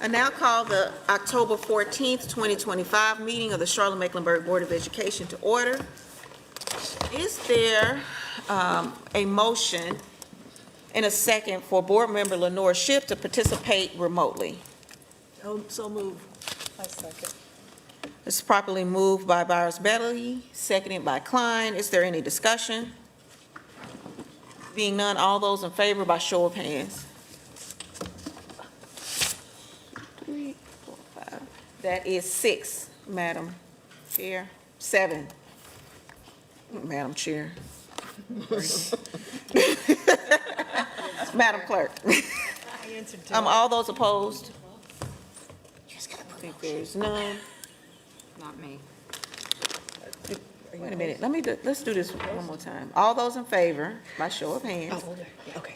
I now call the October 14th, 2025 meeting of the Charlotte-Mecklenburg Board of Education to order. Is there a motion and a second for Board Member Lenore Shipp to participate remotely? So move. I second. This is properly moved by Byers-Belly, seconded by Klein. Is there any discussion? Being none, all those in favor by show of hands. 3, 4, 5. That is 6, Madam Chair. 7, Madam Chair. Madam Clerk. All those opposed? I think there's none. Not me. Wait a minute, let's do this one more time. All those in favor, by show of hands. Oh, older. Yeah, okay.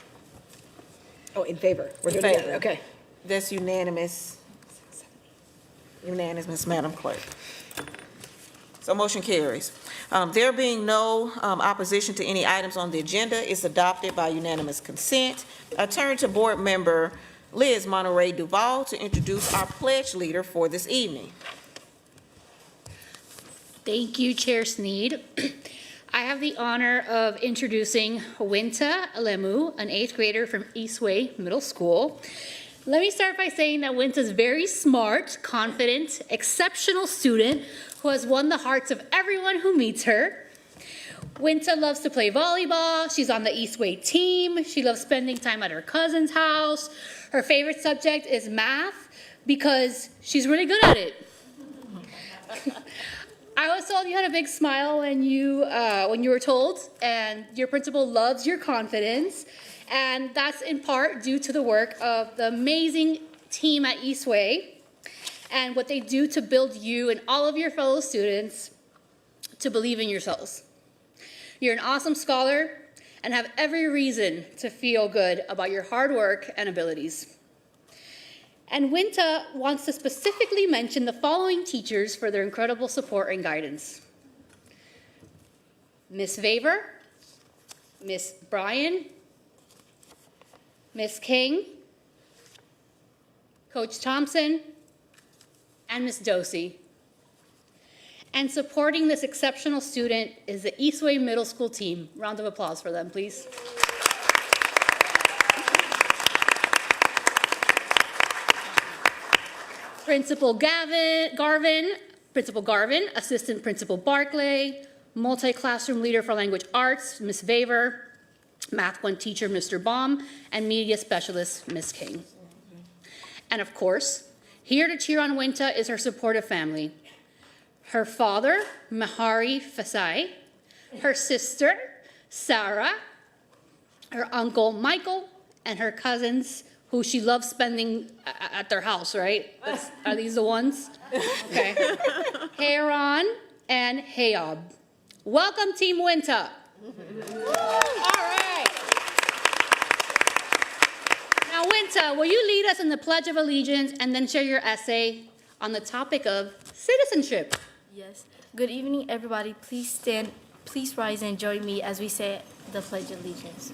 Oh, in favor. We're In doing it favor. together. Okay. That's unanimous. Unanimous, Madam Clerk. So motion carries. There being no opposition to any items on the agenda, it's adopted by unanimous consent. I turn to Board Member Liz Monterey Duval to introduce our pledge leader for this evening. Thank you, Chair Sneed. I have the honor of introducing Winta Lemu, an 8th grader from Eastway Middle School. Let me start by saying that Winta is very smart, confident, exceptional student who has won the hearts of everyone who meets her. Winta loves to play volleyball. She's on the Eastway team. She loves spending time at her cousin's house. Her favorite subject is math because she's really good at it. I was told you had a big smile when you were told, and your principal loves your confidence, and that's in part due to the work of the amazing team at Eastway and what they do to build you and all of your fellow students to believe in yourselves. You're an awesome scholar and have every reason to feel good about your hard work and abilities. And Winta wants to specifically mention the following teachers for their incredible support and guidance. Miss Vaver, Miss Bryan, Miss King, Coach Thompson, and Miss Dosey. And supporting this exceptional student is the Eastway Middle School team. Round of applause for them, please. Principal Garvin, Principal Garvin, Assistant Principal Barclay, multi-classroom leader for language arts, Ms. Vaver, Math 1 teacher, Mr. Baum, and media specialist, Ms. King. And of course, here to cheer on Winta is her supportive family. Her father, Mahari Fasai, her sister, Sarah, her uncle, Michael, and her cousins, who she loves spending at their house, right? Are these the ones? Okay. Heron and Hayob. Welcome, Team Winta. All right. Now, Winta, will you lead us in the Pledge of Allegiance and then share your essay on the topic of citizenship? Yes. Good evening, everybody. Please stand, please rise and join me as we say the Pledge of Allegiance.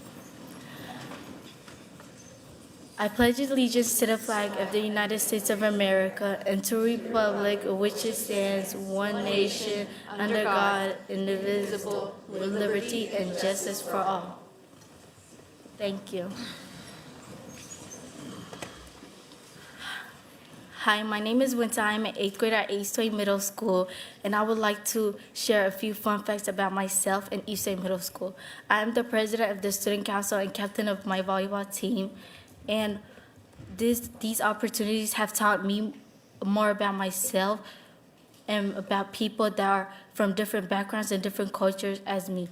I pledge allegiance to the flag of the United States of America and to the republic which it stands, one nation, under God, indivisible, with liberty and justice for all. Thank you. Hi, my name is Winta. I'm an 8th grader at Eastway Middle School, and I would like to share a few fun facts about myself and Eastway Middle School. I am the president of the student council and captain of my volleyball team. And these opportunities have taught me more about myself and about people that are from different backgrounds and different cultures as me.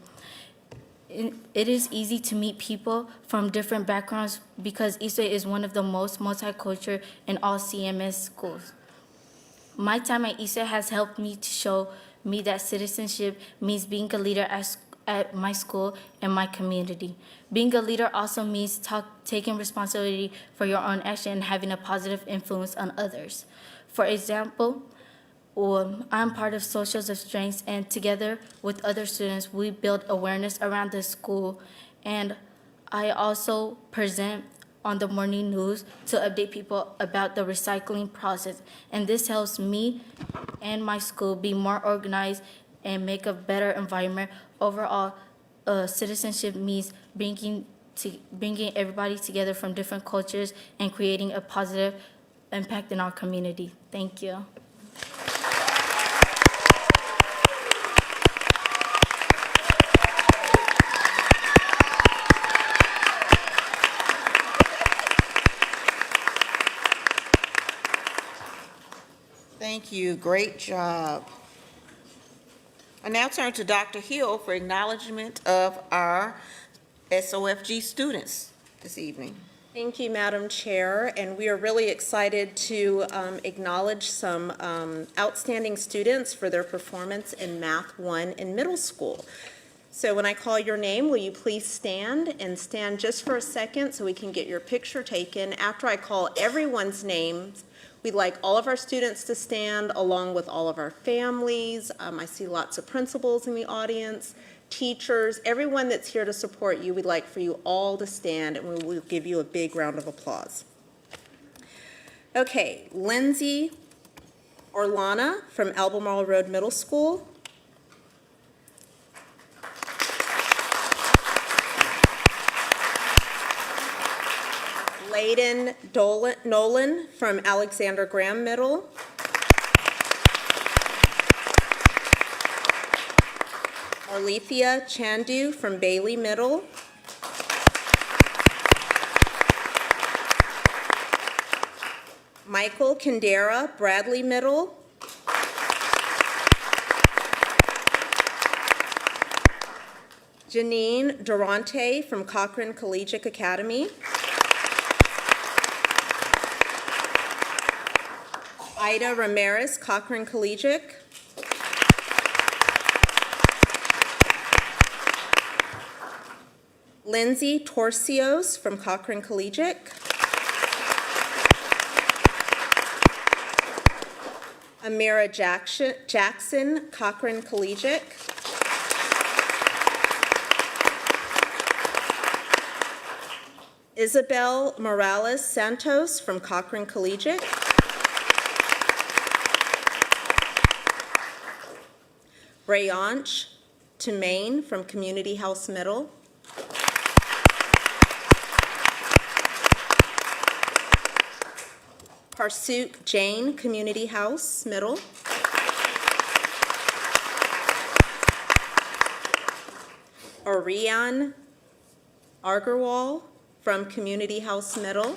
It is easy to meet people from different backgrounds because Eastway is one of the most multicultural in all CMS schools. My time at Eastway has helped me to show me that citizenship means being a leader at my school and my community. Being a leader also means taking responsibility for your own action and having a positive influence on others. For example, I'm part of Socials of Strengths, and together with other students, we build awareness around the school. And I also present on the morning news to update people about the recycling process. And this helps me and my school be more organized and make a better environment. Overall, citizenship means bringing everybody together from different cultures and creating a positive impact in our community. Thank you. Thank you. Great job. I now turn to Dr. Hill for acknowledgement of our SOFG students this evening. Thank you, Madam Chair, and we are really excited to acknowledge some outstanding students for their performance in Math 1 in middle school. So when I call your name, will you please stand and stand just for a second so we can get your picture taken. After I call everyone's names, we'd like all of our students to stand along with all of our families. I see lots of principals in the audience, teachers, everyone that's here to support you. We'd like for you all to stand, and we will give you a big round of applause. Okay, Lindsay Orlana from Albemarle Road Middle School. Layden Nolan from Alexander Graham Middle. Orlethea Chandu from Bailey Middle. Michael Kendera, Bradley Middle. Janine Durante from Cochran Collegiate Academy. Ida Ramirez, Cochran Collegiate. Lindsay Torcios from Cochran Collegiate. Amira Jackson, Cochran Collegiate. Isabel Morales Santos from Cochran Collegiate. Rayanch Tumain from Community House Middle. Parsuk Jane, Community House Middle. Orion Argerwal from Community House Middle.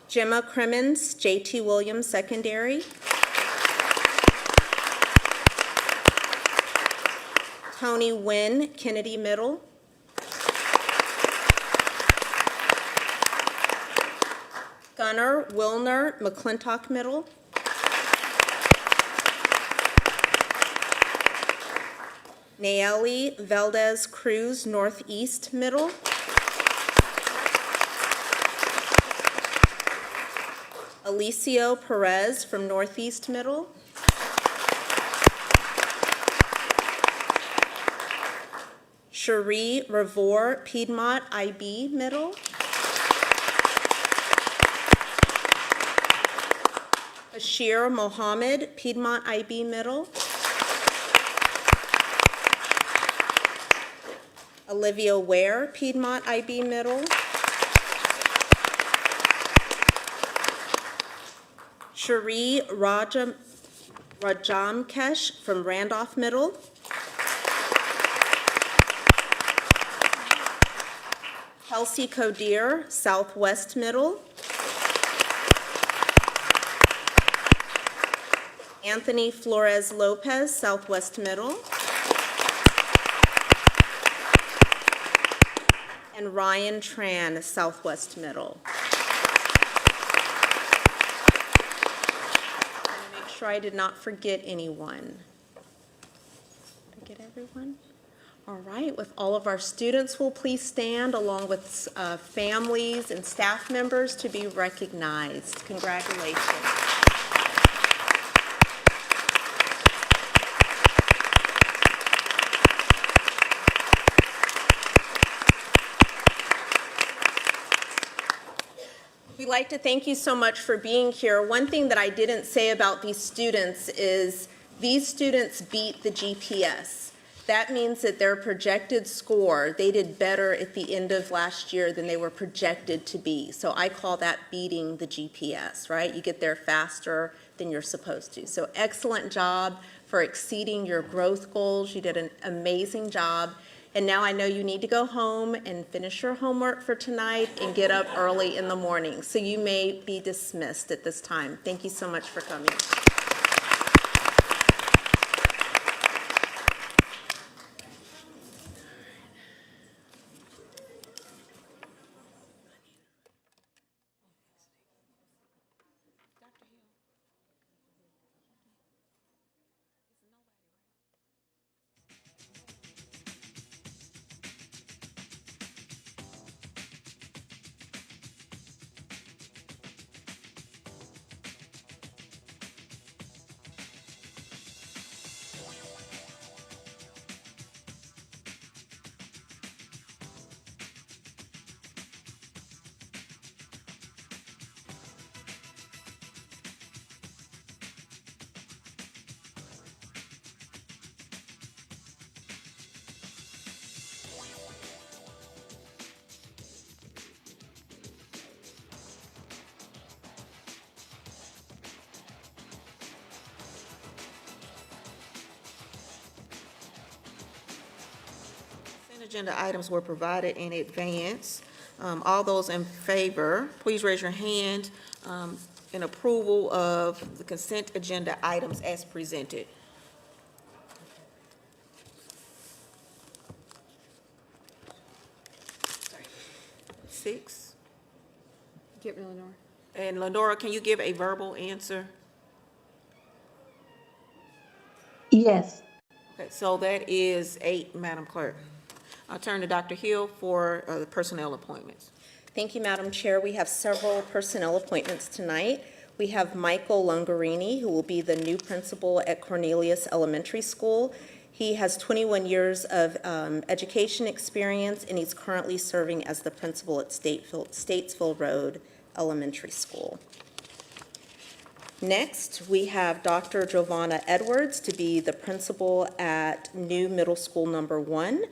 Gemma Crimmins, J.T. Williams Secondary. Tony Wynn, Kennedy Middle. Gunnar Wilner, McClintock Middle. Nayeli Valdez Cruz, Northeast Middle. Alicio Perez from Northeast Middle. Cherie Revore, Piedmont IB Middle. Bashir Mohammed, Piedmont IB Middle. Olivia Ware, Piedmont IB Middle. Cherie Rajamkesh from Randolph Middle. Kelsey Codeer, Southwest Middle. Anthony Flores Lopez, Southwest Middle. And Ryan Tran, Southwest Middle. Make sure I did not forget anyone. Did I get everyone? All right, with all of our students, will please stand along with families and staff members to be recognized. Congratulations. like to thank you so much for being here. One thing that I didn't say about these students is these students beat the GPS. That means that their projected score, they did better at the end of last year than they were projected to be. So I call that beating the GPS, right? You get there faster than you're supposed to. So excellent job for exceeding your growth goals. You did an amazing job. And now I know you need to go home and finish your homework for tonight and get up early in the morning. So you may be dismissed at this time. Thank you so much for coming. Agenda items were provided in advance. All those in favor, please raise your hand in approval of the consent agenda items as presented. Six. Get rid of Lenore. And Lenora, can you give a verbal answer? Yes. Okay, so that is 8, Madam Clerk. I'll turn to Dr. Hill for the personnel appointments. Thank you, Madam Chair. We have several personnel appointments tonight. We have Michael Longarini, who will be the new principal at Cornelius Elementary School. He has 21 years of education experience, and he's currently serving as the principal at Statesville Road Elementary School. Next, we have Dr. Giovanna Edwards to be the principal at New Middle School Number 1.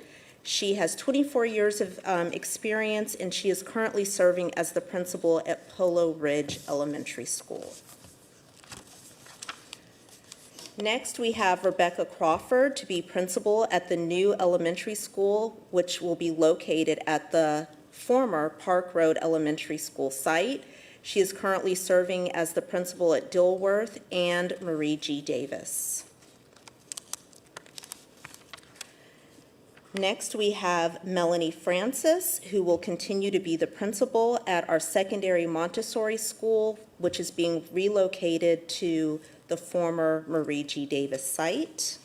She has 24 years of experience, and she is currently serving as the principal at Polo Ridge Elementary School. Next, we have Rebecca Crawford to be principal at the new elementary school, which will be located at the former Park Road Elementary School site. She is currently serving as the principal at Dilworth and Marie G. Davis. Next, we have Melanie Francis, who will continue to be the principal at our secondary Montessori school, which is being relocated to the former Marie G. Davis site.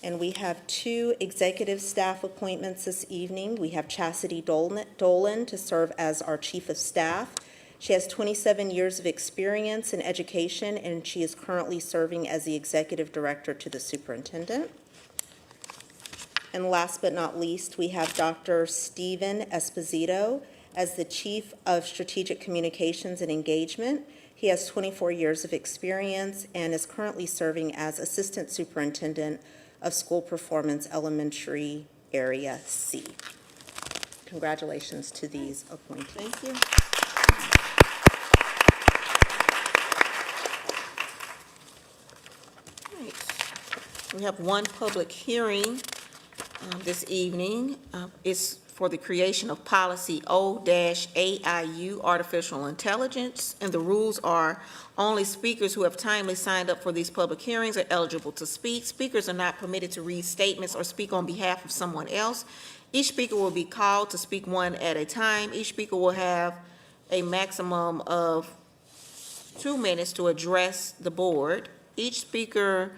And we have 2 executive staff appointments this evening. We have Chastity Dolan to serve as our chief of staff. She has 27 years of experience in education, and she is currently serving as the executive director to the superintendent. And last but not least, we have Dr. Stephen Esposito as the Chief of Strategic Communications and Engagement. He has 24 years of experience and is currently serving as Assistant Superintendent of School Performance Elementary Area C. Congratulations to these appointees. Thank you. Right. We have one public hearing this evening. It's for the creation of policy O-AIU, artificial intelligence, and the rules are only speakers who have timely signed up for these public hearings are eligible to speak. Speakers are not permitted to read statements or speak on behalf of someone else. Each speaker will be called to speak one at a time. Each speaker will have a maximum of 2 minutes to address the board. Each speaker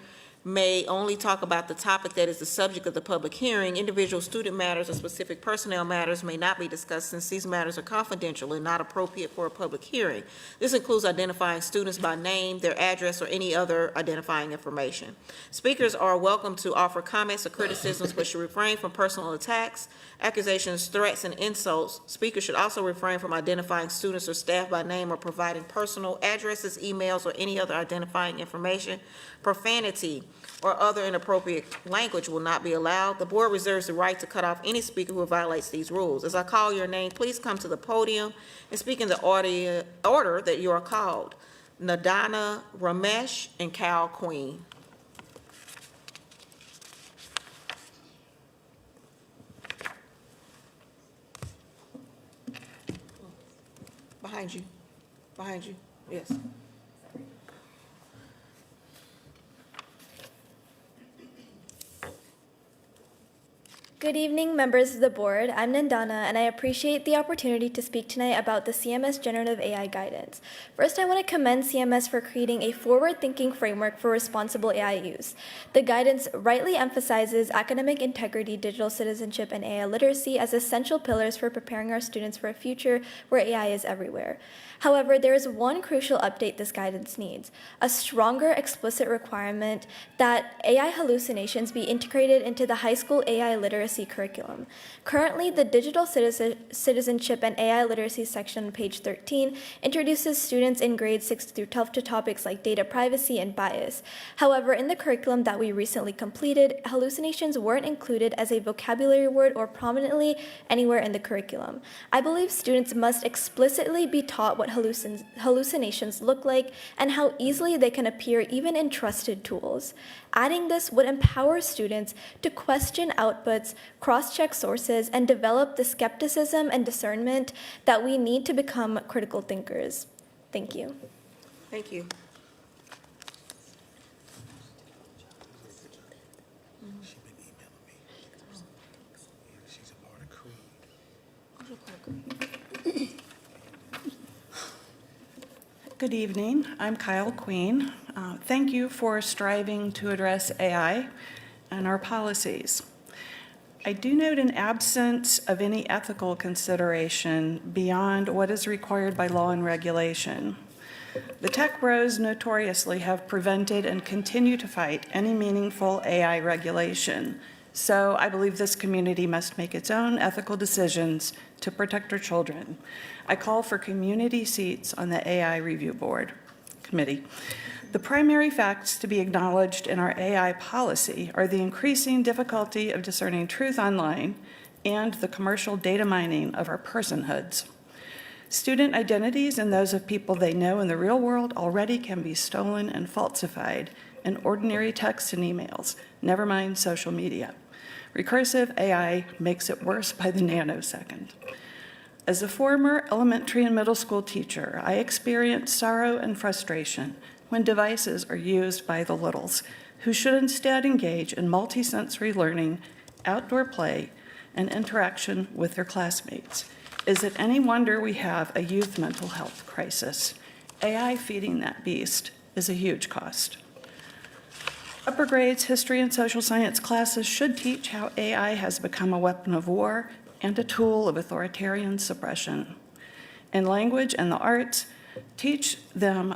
may only talk about the topic that is the subject of the public hearing. Individual student matters or specific personnel matters may not be discussed since these matters are confidential and not appropriate for a public hearing. This includes identifying students by name, their address, or any other identifying information. Speakers are welcome to offer comments or criticisms, but should refrain from personal attacks, accusations, threats, and insults. Speakers should also refrain from identifying students or staff by name or providing personal addresses, emails, or any other identifying information. Profanity or other inappropriate language will not be allowed. The board reserves the right to cut off any speaker who violates these rules. As I call your name, please come to the podium and speak in the order that you are called. Nadana Ramesh and Cal Queen. Behind you, yes. Good evening, members of the board. I'm Nandana, and I appreciate the opportunity to speak tonight about the CMS Generative AI Guidance. First, I want to commend CMS for creating a forward-thinking framework for responsible AI use. The guidance rightly emphasizes academic integrity, digital citizenship, and AI literacy as essential pillars for preparing our students for a future where AI is everywhere. However, there is one crucial update this guidance needs: a stronger explicit requirement that AI hallucinations be integrated into the high school AI literacy curriculum. Currently, the Digital Citizenship and AI Literacy section on page 13 introduces students in grades 6 through 12 to topics like data privacy and bias. However, in the curriculum that we recently completed, hallucinations weren't included as a vocabulary word or prominently anywhere in the curriculum. I believe students must explicitly be taught what hallucinations look like and how easily they can appear even in trusted tools. Adding this would empower students to question outputs, cross-check sources, and develop the skepticism and discernment that we need to become critical thinkers. Thank you. Thank you. Good evening. I'm Kyle Queen. Thank you for striving to address AI and our policies. I do note an absence of any ethical consideration beyond what is required by law and regulation. The tech bros notoriously have prevented and continue to fight any meaningful AI regulation. So I believe this community must make its own ethical decisions to protect our children. I call for community seats on the AI Review Board Committee. The primary facts to be acknowledged in our AI policy are the increasing difficulty of discerning truth online and the commercial data mining of our personhoods. Student identities and those of people they know in the real world already can be stolen and falsified in ordinary texts and emails, never mind social media. Recursive AI makes it worse by the nanosecond. As a former elementary and middle school teacher, I experience sorrow and frustration when devices are used by the littles, who should instead engage in multisensory learning, outdoor play, and interaction with their classmates. Is it any wonder we have a youth mental health crisis? AI feeding that beast is a huge cost. Upper grades history and social science classes should teach how AI has become a weapon of war and a tool of authoritarian suppression. In language and the arts, teach them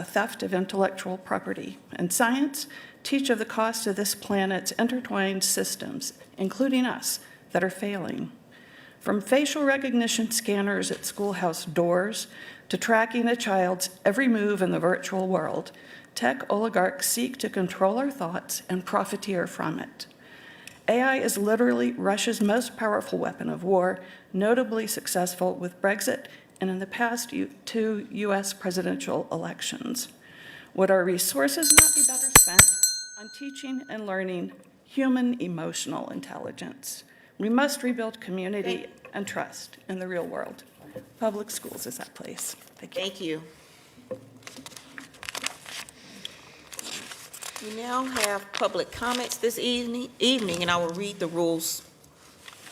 theft of intellectual property. In science, teach of the cost of this planet's intertwined systems, including us, that are failing. From facial recognition scanners at schoolhouse doors to tracking a child's every move in the virtual world, tech oligarchs seek to control our thoughts and profiteer from it. AI is literally Russia's most powerful weapon of war, notably successful with Brexit and in the past 2 U.S. presidential elections. Would our resources not be better spent on teaching and learning human emotional intelligence? We must rebuild community and trust in the real world. Public schools is that place. Thank you. Thank you. We now have public comments this evening, and I will read the rules.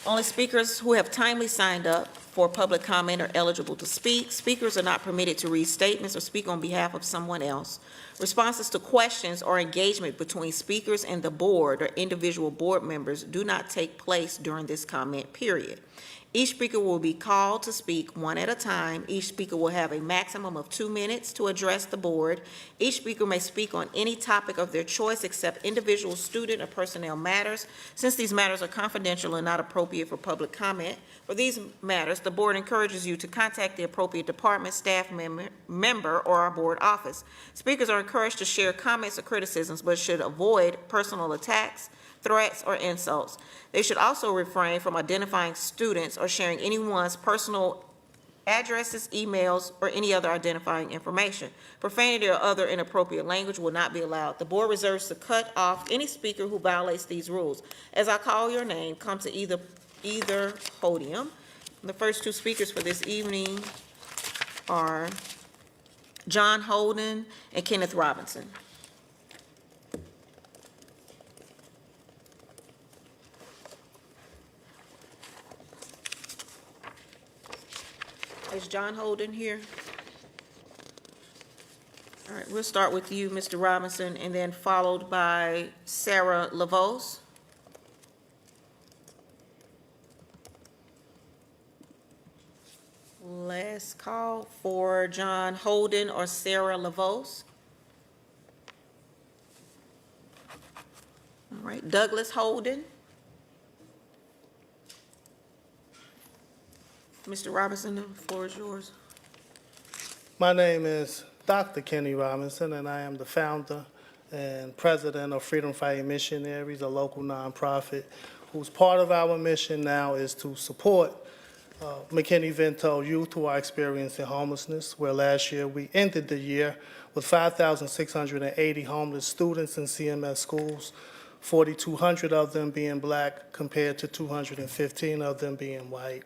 Only speakers who have timely signed up for public comment are eligible to speak. Speakers are not permitted to read statements or speak on behalf of someone else. Responses to questions or engagement between speakers and the board or individual board members do not take place during this comment period. Each speaker will be called to speak one at a time. Each speaker will have a maximum of 2 minutes to address the board. Each speaker may speak on any topic of their choice except individual student or personnel matters, since these matters are confidential and not appropriate for public comment. For these matters, the board encourages you to contact the appropriate department, staff member, or our board office. Speakers are encouraged to share comments or criticisms, but should avoid personal attacks, threats, or insults. They should also refrain from identifying students or sharing anyone's personal addresses, emails, or any other identifying information. Profanity or other inappropriate language will not be allowed. The board reserves to cut off any speaker who violates these rules. As I call your name, come to either podium. The first two speakers for this evening are John Holden and Kenneth Robinson. Is John Holden here? All right, we'll start with you, Mr. Robinson, and then followed by Sarah LaVos. Last call for John Holden or Sarah LaVos. All right, Douglas Holden. Mr. Robinson, the floor is yours. My name is Dr. Kenny Robinson, and I am the founder and president of Freedom Fighting Missionaries, a local nonprofit whose part of our mission now is to support McKinney-Vento youth who are experiencing homelessness, where last year we ended the year with 5,680 homeless students in CMS schools, 4,200 of them being black compared to 215 of them being white.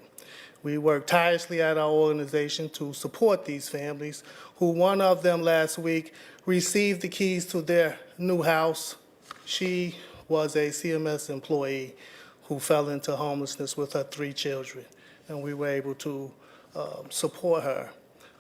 We work tirelessly at our organization to support these families, who one of them last week received the keys to their new house. She was a CMS employee who fell into homelessness with her 3 children, and we were able to support her.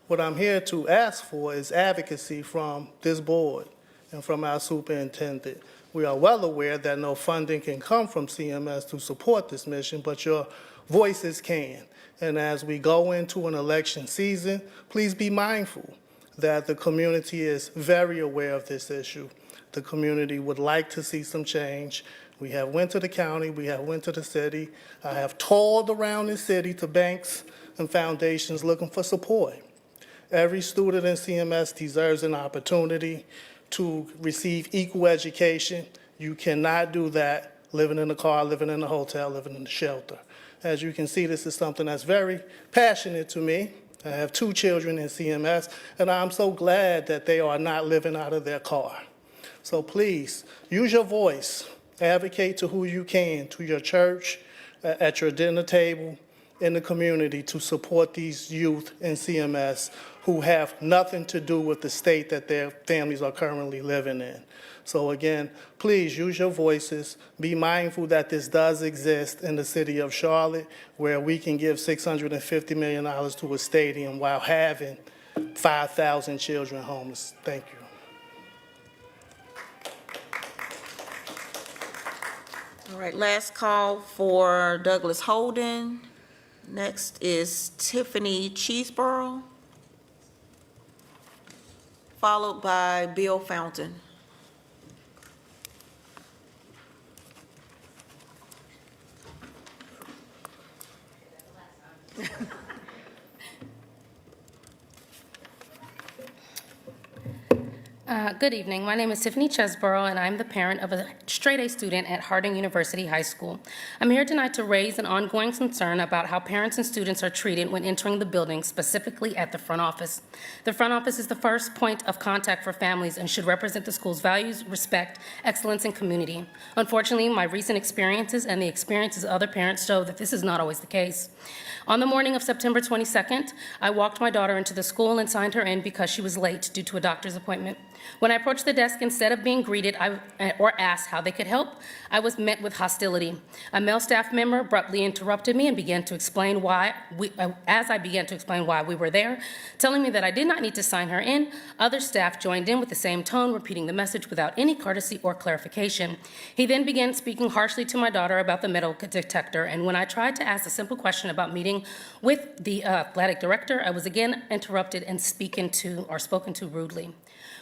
What I'm here to ask for is advocacy from this board and from our superintendent. We are well aware that no funding can come from CMS to support this mission, but your voices can. And as we go into an election season, please be mindful that the community is very aware of this issue. The community would like to see some change. We have went to the county, we have went to the city. I have toiled around the city to banks and foundations looking for support. Every student in CMS deserves an opportunity to receive equal education. You cannot do that living in a car, living in a hotel, living in a shelter. As you can see, this is something that's very passionate to me. I have 2 children in CMS, and I'm so glad that they are not living out of their car. So please, use your voice. Advocate to who you can, to your church, at your dinner table, in the community, to support these youth in CMS who have nothing to do with the state that their families are currently living in. So again, please use your voices. Be mindful that this does exist in the city of Charlotte, where we can give $650 million to a stadium while having 5,000 children homeless. Thank you. All right, last call for Douglas Holden. Next is Tiffany Cheeseborough, followed by Bill Fountain. Good evening. My name is Tiffany Chesborough, and I'm the parent of a straight-A student at Harding University High School. I'm here tonight to raise an ongoing concern about how parents and students are treated when entering the building, specifically at the front office. The front office is the first point of contact for families and should represent the school's values, respect, excellence, and community. Unfortunately, my recent experiences and the experiences of other parents show that this is not always the case. On the morning of September 22nd, I walked my daughter into the school and signed her in because she was late due to a doctor's appointment. When I approached the desk, instead of being greeted or asked how they could help, I was met with hostility. A male staff member abruptly interrupted me and began to explain why as I began to explain why we were there, telling me that I did not need to sign her in. Other staff joined in with the same tone, repeating the message without any courtesy or clarification. He then began speaking harshly to my daughter about the metal detector, and when I tried to ask a simple question about meeting with the athletic director, I was again interrupted and spoken to rudely.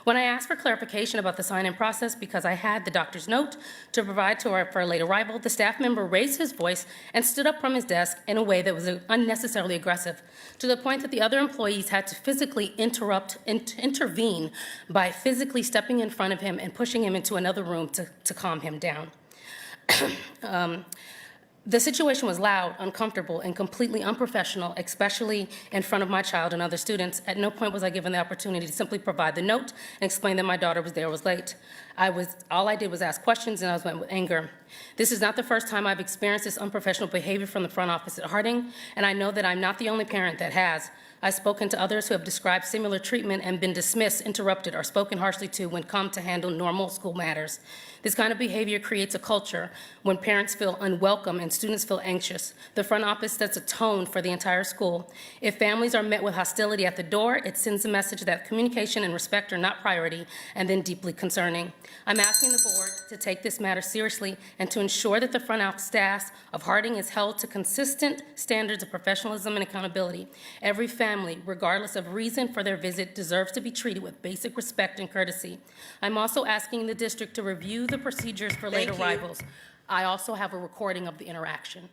When I asked for clarification about the sign-in process because I had the doctor's note to provide to her for a late arrival, the staff member raised his voice and stood up from his desk in a way that was unnecessarily aggressive, to the point that the other employees had to physically intervene by physically stepping in front of him and pushing him into another room to calm him down. The situation was loud, uncomfortable, and completely unprofessional, especially in front of my child and other students. At no point was I given the opportunity to simply provide the note and explain that my daughter was late. All I did was ask questions, and I was met with anger. This is not the first time I've experienced this unprofessional behavior from the front office at Harding, and I know that I'm not the only parent that has. I've spoken to others who have described similar treatment and been dismissed, interrupted, or spoken harshly to when come to handle normal school matters. This kind of behavior creates a culture when parents feel unwelcome and students feel anxious. The front office sets a tone for the entire school. If families are met with hostility at the door, it sends a message that communication and respect are not priority and then deeply concerning. I'm asking the board to take this matter seriously and to ensure that the front office staff of Harding is held to consistent standards of professionalism and accountability. Every family, regardless of reason for their visit, deserves to be treated with basic respect and courtesy. I'm also asking the district to review the procedures for late arrivals. I also have a recording of the interaction.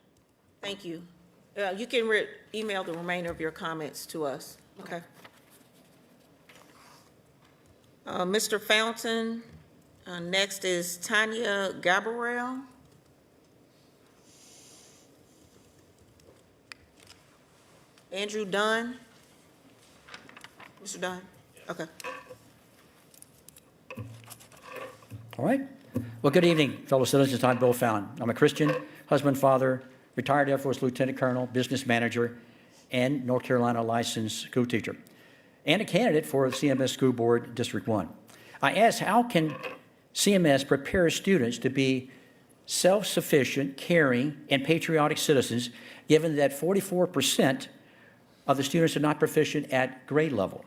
Thank you. You can email the remainder of your comments to us, okay? Mr. Fountain, next is Tanya Gabrielle. Andrew Dunn. Mr. Dunn, okay. All right. Well, good evening, fellow citizens. I'm Bill Fountain. I'm a Christian, husband, father, retired Air Force Lieutenant Colonel, business manager, and North Carolina licensed school teacher, and a candidate for the CMS School Board District 1. I asked, how can CMS prepare students to be self-sufficient, caring, and patriotic citizens, given that 44% of the students are not proficient at grade level?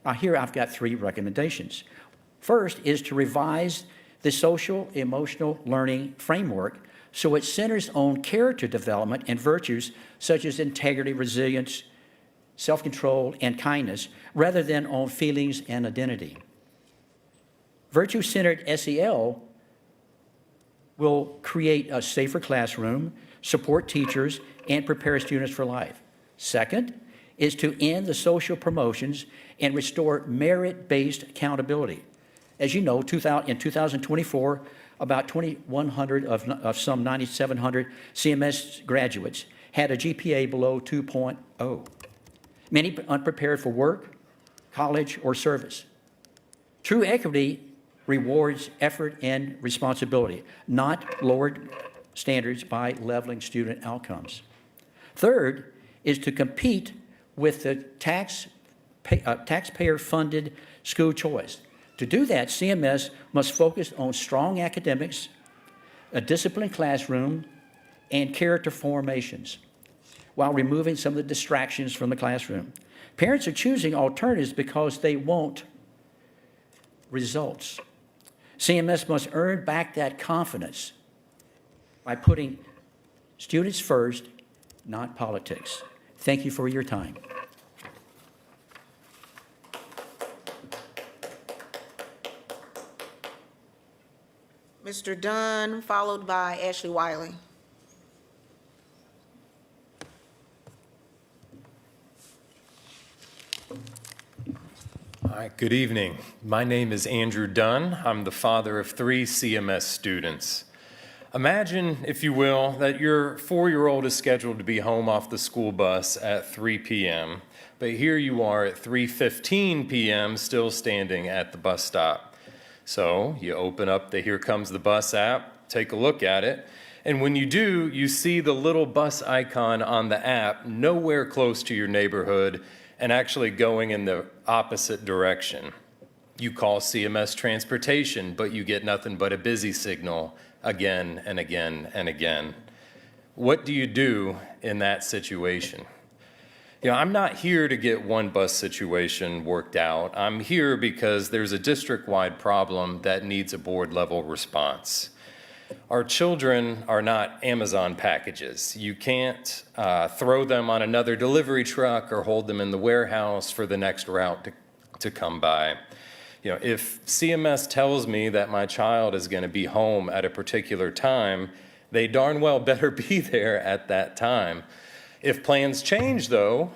Now, here I've got 3 recommendations. First is to revise the social emotional learning framework so it centers on character development and virtues such as integrity, resilience, self-control, and kindness, rather than on feelings and identity. Virtue-centered SEL will create a safer classroom, support teachers, and prepare students for life. Second is to end the social promotions and restore merit-based accountability. As you know, in 2024, about 2,100 of some 9,700 CMS graduates had a GPA below 2.0. Many unprepared for work, college, or service. True equity rewards effort and responsibility, not lowered standards by leveling student outcomes. Third is to compete with the taxpayer-funded school choice. To do that, CMS must focus on strong academics, a disciplined classroom, and character formations, while removing some of the distractions from the classroom. Parents are choosing alternatives because they want results. CMS must earn back that confidence by putting students first, not politics. Thank you for your time. Mr. Dunn, followed by Ashley Wiley. Hi, good evening. My name is Andrew Dunn. I'm the father of 3 CMS students. Imagine, if you will, that your 4-year-old is scheduled to be home off the school bus at 3 p.m., but here you are at 3:15 p.m. still standing at the bus stop. So you open up the Here Comes the Bus app, take a look at it, and when you do, you see the little bus icon on the app nowhere close to your neighborhood and actually going in the opposite direction. You call CMS Transportation, but you get nothing but a busy signal again and again and again. What do you do in that situation? You know, I'm not here to get one bus situation worked out. I'm here because there's a district-wide problem that needs a board-level response. Our children are not Amazon packages. You can't throw them on another delivery truck or hold them in the warehouse for the next route to come by. You know, if CMS tells me that my child is going to be home at a particular time, they darn well better be there at that time. If plans change, though,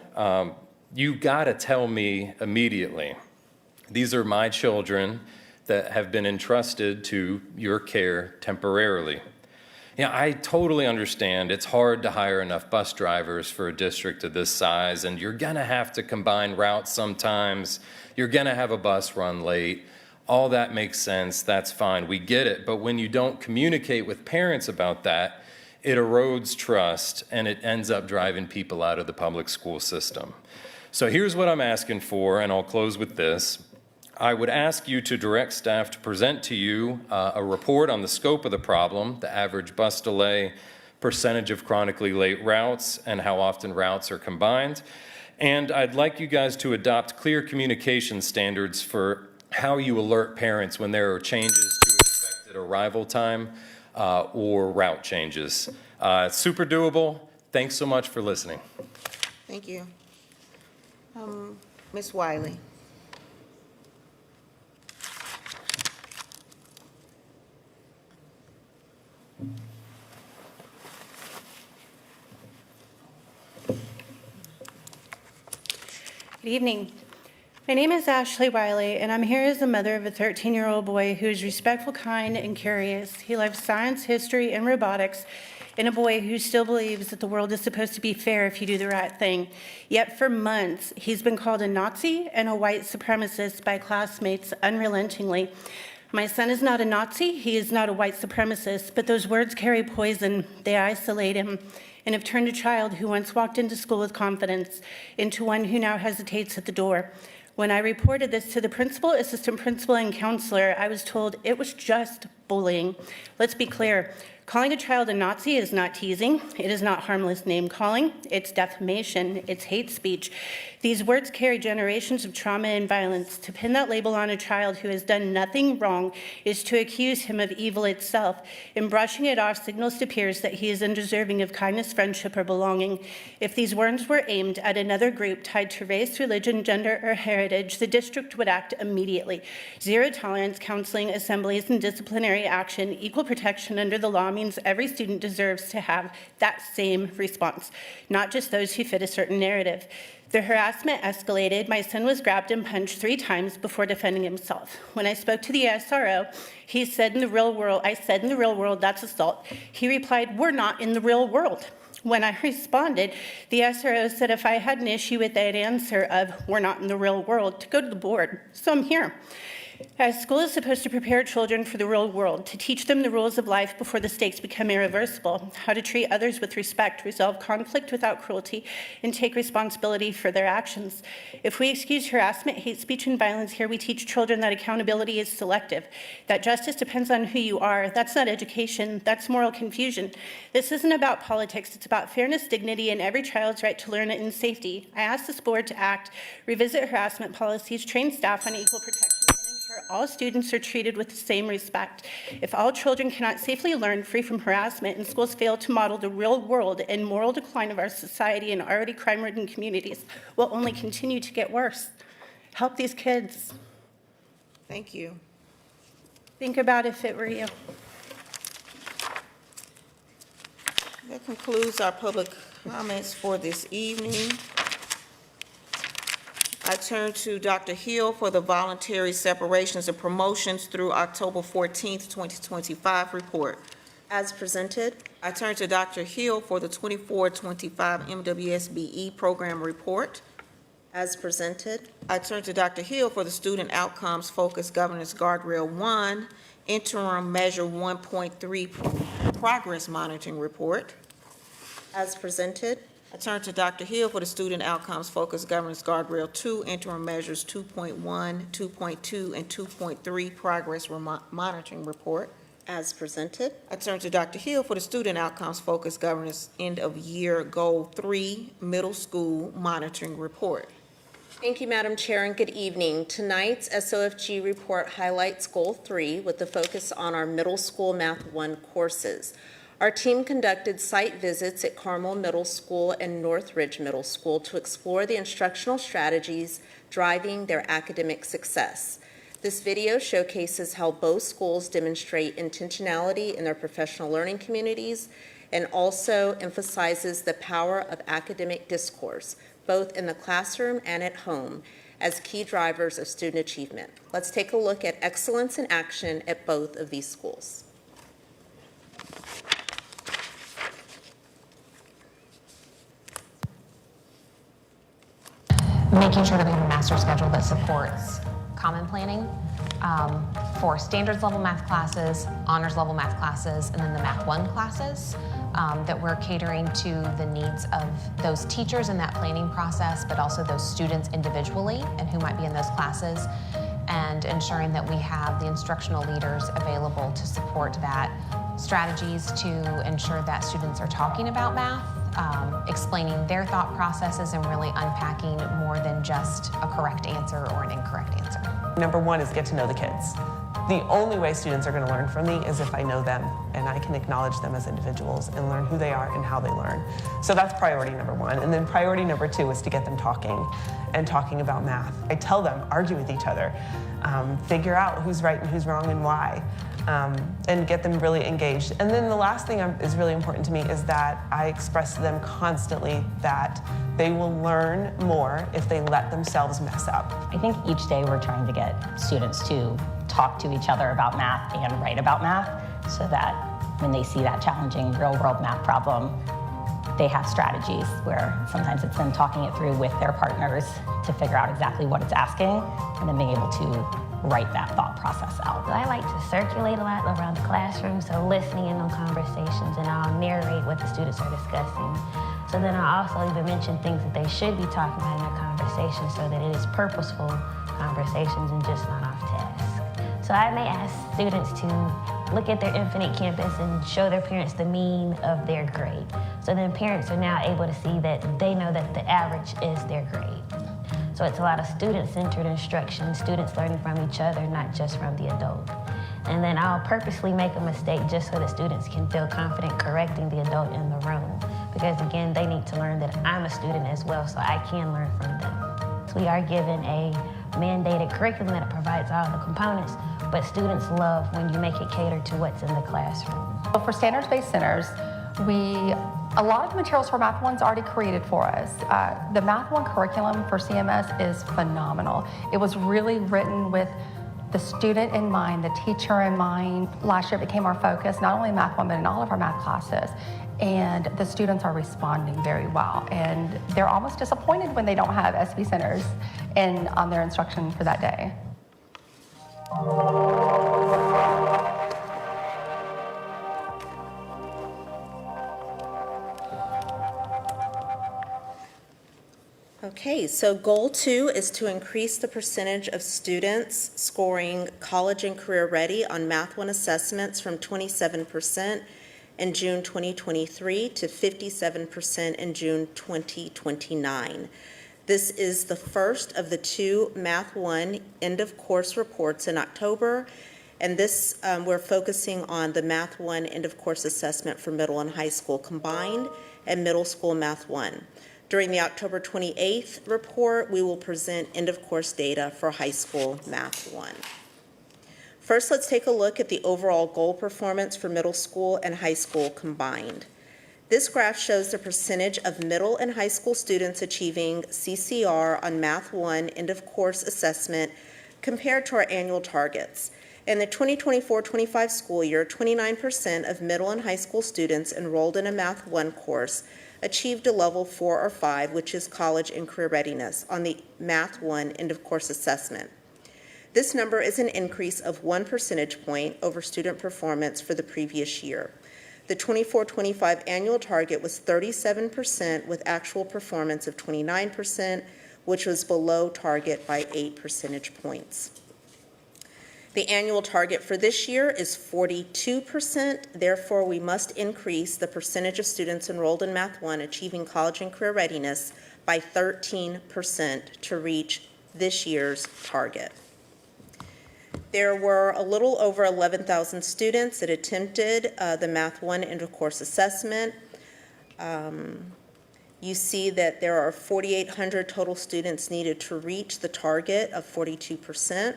you got to tell me immediately. These are my children that have been entrusted to your care temporarily. You know, I totally understand it's hard to hire enough bus drivers for a district of this size, and you're going to have to combine routes sometimes. You're going to have a bus run late. All that makes sense. That's fine. We get it. But when you don't communicate with parents about that, it erodes trust, and it ends up driving people out of the public school system. So here's what I'm asking for, and I'll close with this. I would ask you to direct staff to present to you a report on the scope of the problem, the average bus delay, percentage of chronically late routes, and how often routes are combined. And I'd like you guys to adopt clear communication standards for how you alert parents when there are changes to expected arrival time or route changes. It's super doable. Thanks so much for listening. Thank you. Ms. Wiley. Good evening. My name is Ashley Wiley, and I'm here as the mother of a 13-year-old boy who is respectful, kind, and curious. He loves science, history, and robotics, and a boy who still believes that the world is supposed to be fair if you do the right thing. Yet for months, he's been called a Nazi and a white supremacist by classmates unrelentingly. My son is not a Nazi, he is not a white supremacist, but those words carry poison. They isolate him and have turned a child who once walked into school with confidence into one who now hesitates at the door. When I reported this to the principal, assistant principal, and counselor, I was told it was just bullying. Let's be clear. Calling a child a Nazi is not teasing. It is not harmless name-calling. It's defamation. It's hate speech. These words carry generations of trauma and violence. To pin that label on a child who has done nothing wrong is to accuse him of evil itself. In brushing it off signals to peers that he is undeserving of kindness, friendship, or belonging. If these words were aimed at another group tied to race, religion, gender, or heritage, the district would act immediately. Zero tolerance, counseling, assemblies, and disciplinary action, equal protection under the law means every student deserves to have that same response, not just those who fit a certain narrative. The harassment escalated. My son was grabbed and punched 3 times before defending himself. When I spoke to the SRO, he said, I said, in the real world, that's assault. He replied, we're not in the real world. When I responded, the SRO said if I had an issue with that answer of we're not in the real world, to go to the board. So I'm here. As school is supposed to prepare children for the real world, to teach them the rules of life before the stakes become irreversible, how to treat others with respect, resolve conflict without cruelty, and take responsibility for their actions. If we excuse harassment, hate speech, and violence here, we teach children that accountability is selective, that justice depends on who you are. That's not education, that's moral confusion. This isn't about politics, it's about fairness, dignity, and every child's right to learn in safety. I ask this board to act, revisit harassment policies, train staff on equal protection, all students are treated with the same respect. If all children cannot safely learn free from harassment and schools fail to model the real world and moral decline of our society and already crime-ridden communities will only continue to get worse. Help these kids. Thank you. Think about if it were you. That concludes our public comments for this evening. I turn to Dr. Hill for the voluntary separations and promotions through October 14th, 2025 report. As presented. I turn to Dr. Hill for the 24-25 MWSBE program report. As presented. I turn to Dr. Hill for the Student Outcomes Focused Governance Guardrail 1 Interim Measure 1.3 Progress Monitoring Report. As presented. I turn to Dr. Hill for the Student Outcomes Focused Governance Guardrail 2, Interim Measures 2.1, 2.2, and 2.3 Progress Monitoring Report. As presented. I turn to Dr. Hill for the Student Outcomes Focused Governance End of Year Goal 3 Middle School Monitoring Report. Thank you, Madam Chair, and good evening. Tonight's SOFG report highlights Goal 3 with the focus on our middle school Math 1 courses. Our team conducted site visits at Carmel Middle School and Northridge Middle School to explore the instructional strategies driving their academic success. This video showcases how both schools demonstrate intentionality in their professional learning communities and also emphasizes the power of academic discourse, both in the classroom and at home, as key drivers of student achievement. Let's take a look at excellence in action at both of these schools. Making sure that we have a master schedule that supports common planning for standards level math classes, honors level math classes, and then the Math 1 classes, that we're catering to the needs of those teachers in that planning process, but also those students individually and who might be in those classes, and ensuring that we have the instructional leaders available to support that, strategies to ensure that students are talking about math, explaining their thought processes and really unpacking more than just a correct answer or an incorrect answer. Number one is get to know the kids. The only way students are going to learn from me is if I know them and I can acknowledge them as individuals and learn who they are and how they learn. So that's priority number one. And then priority number two is to get them talking and talking about math. I tell them, argue with each other, figure out who's right and who's wrong and why, and get them really engaged. And then the last thing is really important to me is that I express to them constantly that they will learn more if they let themselves mess up. I think each day we're trying to get students to talk to each other about math and write about math so that when they see that challenging real-world math problem, they have strategies where sometimes it's them talking it through with their partners to figure out exactly what it's asking and then being able to write that thought process out. I like to circulate a lot around the classroom, so listening in on conversations, and I'll narrate what the students are discussing. So then I also even mention things that they should be talking about in their conversation so that it is purposeful conversations and just not off task. So I may ask students to look at their Infinite Campus and show their parents the mean of their grade. So then parents are now able to see that they know that the average is their grade. So it's a lot of student-centered instruction, students learning from each other, not just from the adult. And then I'll purposely make a mistake just so that students can feel confident correcting the adult in the room. Because again, they need to learn that I'm a student as well, so I can learn from them. So we are given a mandated curriculum that provides all the components, but students love when you make it cater to what's in the classroom. For standards-based centers, a lot of the materials for Math 1's already created for us. The Math 1 curriculum for CMS is phenomenal. It was really written with the student in mind, the teacher in mind. Last year it became our focus, not only in Math 1, but in all of our math classes. And the students are responding very well. And they're almost disappointed when they don't have SB centers on their instruction for that day. Okay, so goal 2 is to increase the percentage of students scoring college and career ready on Math 1 assessments from 27% in June 2023 to 57% in June 2029. This is the first of the 2 Math 1 end of course reports in October, and this we're focusing on the Math 1 end of course assessment for middle and high school combined and middle school Math 1. During the October 28th report, we will present end-of-course data for high school Math 1. First, let's take a look at the overall goal performance for middle school and high school combined. This graph shows the percentage of middle and high school students achieving CCR on Math 1 end-of-course assessment compared to our annual targets. In the 2024-25 school year, 29% of middle and high school students enrolled in a Math 1 course achieved a level 4 or 5, which is college and career readiness, on the Math 1 end-of-course assessment. This number is an increase of 1 percentage point over student performance for the previous year. The 24-25 annual target was 37% with actual performance of 29%, which was below target by 8 percentage points. The annual target for this year is 42%. Therefore, we must increase the percentage of students enrolled in Math 1 achieving college and career readiness by 13% to reach this year's target. There were a little over 11,000 students that attempted the Math 1 end-of-course assessment. You see that there are 4,800 total students needed to reach the target of 42%.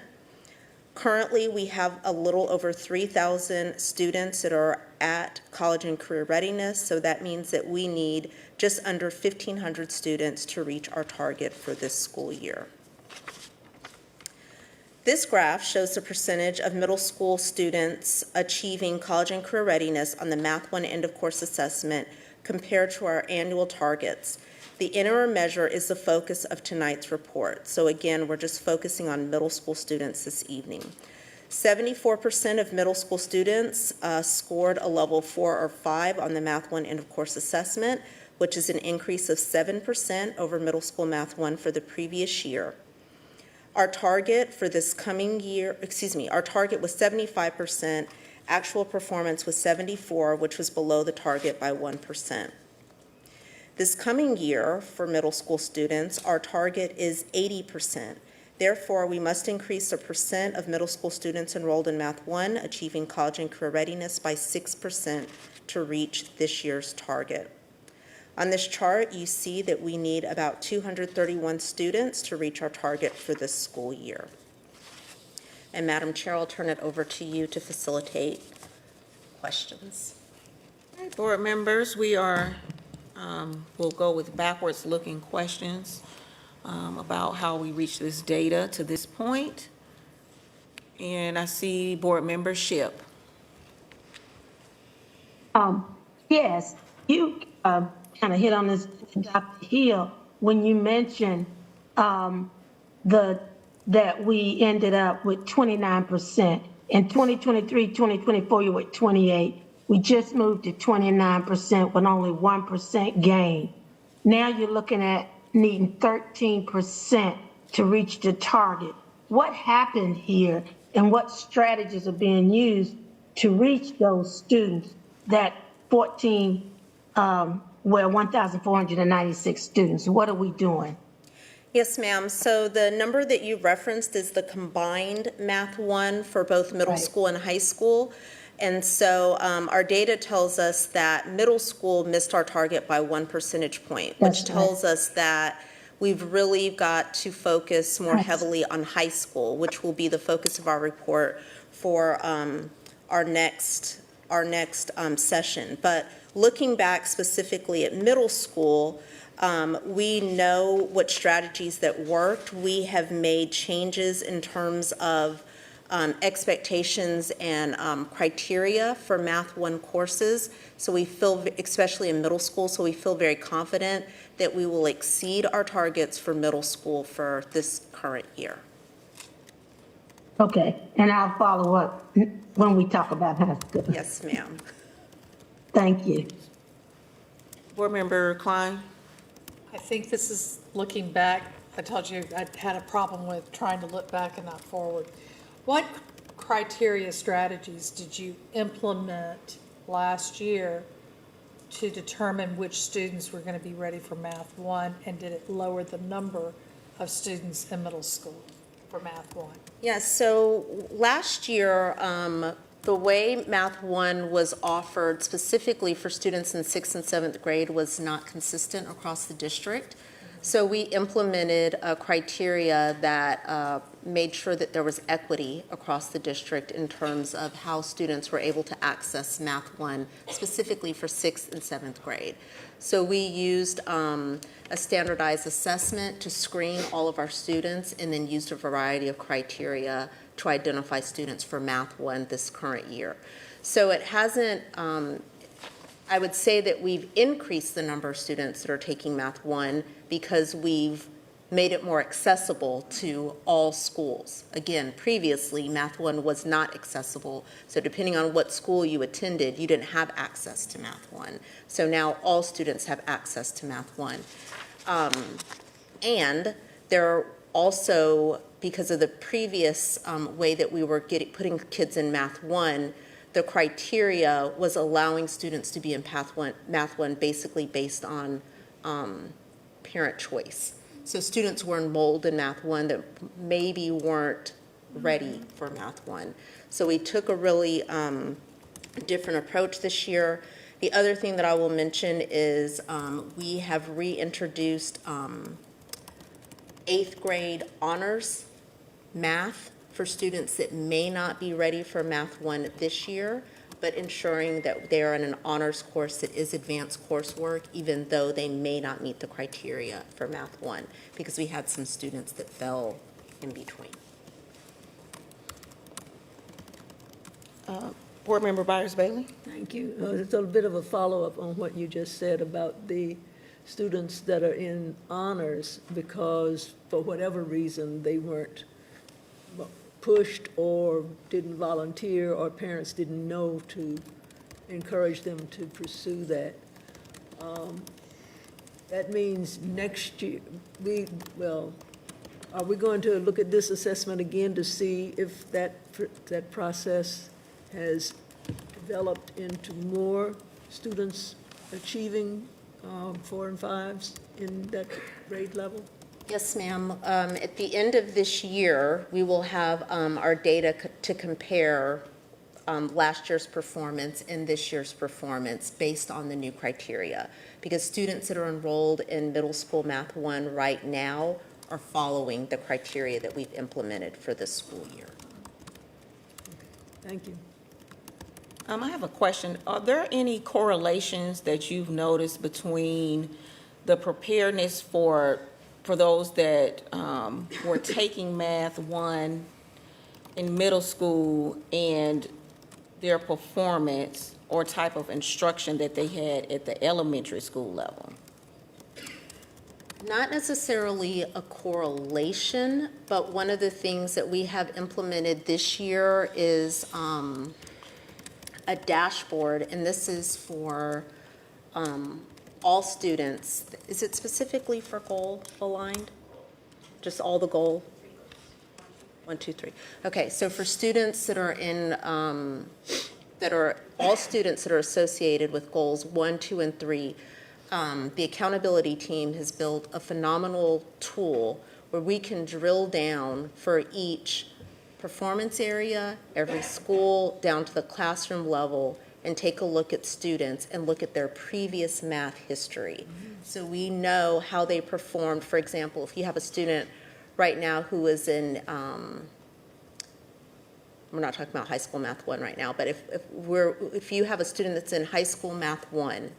Currently, we have a little over 3,000 students that are at college and career readiness, so that means that we need just under 1,500 students to reach our target for this school year. This graph shows the percentage of middle school students achieving college and career readiness on the Math 1 end-of-course assessment compared to our annual targets. The interim measure is the focus of tonight's report. So again, we're just focusing on middle school students this evening. 74% of middle school students scored a level 4 or 5 on the Math 1 end-of-course assessment, which is an increase of 7% over middle school Math 1 for the previous year. Our target for this coming year, our target was 75%. Actual performance was 74%, which was below the target by 1%. This coming year for middle school students, our target is 80%. Therefore, we must increase the percent of middle school students enrolled in Math 1 achieving college and career readiness by 6% to reach this year's target. On this chart, you see that we need about 231 students to reach our target for this school year. And Madam Chair, I'll turn it over to you to facilitate questions. All right, board members, we are we'll go with backwards looking questions about how we reached this data to this point. And I see board membership. Yes, you kind of hit on this, Dr. Hill, when you mentioned that we ended up with 29%. In 2023, 2024, you were at 28. We just moved to 29% with only 1% gain. Now you're looking at needing 13% to reach the target. What happened here and what strategies are being used to reach those students, that 1,496 students? What are we doing? Yes, ma'am. So the number that you referenced is the combined Math 1 for both middle school and high school. And so our data tells us that middle school missed our target by 1 percentage point, which tells us that we've really got to focus more heavily on high school, which will be the focus of our report for our next session. But looking back specifically at middle school, we know what strategies that worked. We have made changes in terms of expectations and criteria for Math 1 courses. So we feel, especially in middle school, so we feel very confident that we will exceed our targets for middle school for this current year. Okay, and I'll follow up when we talk about high school. Yes, ma'am. Thank you. Board member Klein. I think this is looking back. I told you I had a problem with trying to look back and not forward. What criteria strategies did you implement last year to determine which students were going to be ready for Math 1, and did it lower the number of students in middle school for Math 1? Yes, so last year, the way Math 1 was offered specifically for students in 6th and 7th grade was not consistent across the district. So we implemented a criteria that made sure that there was equity across the district in terms of how students were able to access Math 1, specifically for 6th and 7th grade. So we used a standardized assessment to screen all of our students, and then used a variety of criteria to identify students for Math 1 this current year. So it hasn't, I would say that we've increased the number of students that are taking Math 1 because we've made it more accessible to all schools. Again, previously, Math 1 was not accessible, so depending on what school you attended, you didn't have access to Math 1. So now all students have access to Math 1. And there are also, because of the previous way that we were putting kids in Math 1, the criteria was allowing students to be in Math 1 basically based on parent choice. So students were enrolled in Math 1 that maybe weren't ready for Math 1. So we took a really different approach this year. The other thing that I will mention is we have reintroduced 8th grade honors math for students that may not be ready for Math 1 this year, but ensuring that they are in an honors course that is advanced coursework, even though they may not meet the criteria for Math 1, because we had some students that fell in between. Board Member Byers-Bailey? Thank you. It's a bit of a follow-up on what you just said about the students that are in honors because for whatever reason they weren't pushed or didn't volunteer or parents didn't know to encourage them to pursue that. That means next year, are we going to look at this assessment again to see if that process has developed into more students achieving 4 and 5s in that grade level? Yes, ma'am. At the end of this year, we will have our data to compare last year's performance and this year's performance based on the new criteria. Because students that are enrolled in middle school Math 1 right now are following the criteria that we've implemented for this school year. Thank you. I have a question. Are there any correlations that you've noticed between the preparedness for those that were taking Math 1 in middle school and their performance or type of instruction that they had at the elementary school level? Not necessarily a correlation, but one of the things that we have implemented this year is a dashboard, and this is for all students. Is it specifically for goal aligned? Just all the goal? 1, 2, 3. Okay, so for students that are in, all students that are associated with goals 1, 2, and 3, the accountability team has built a phenomenal tool where we can drill down for each performance area, every school, down to the classroom level, and take a look at students and look at their previous math history. So we know how they performed. For example, if you have a student right now who is in, we're not talking about high school Math 1 right now, but if you have a student that's in high school Math 1,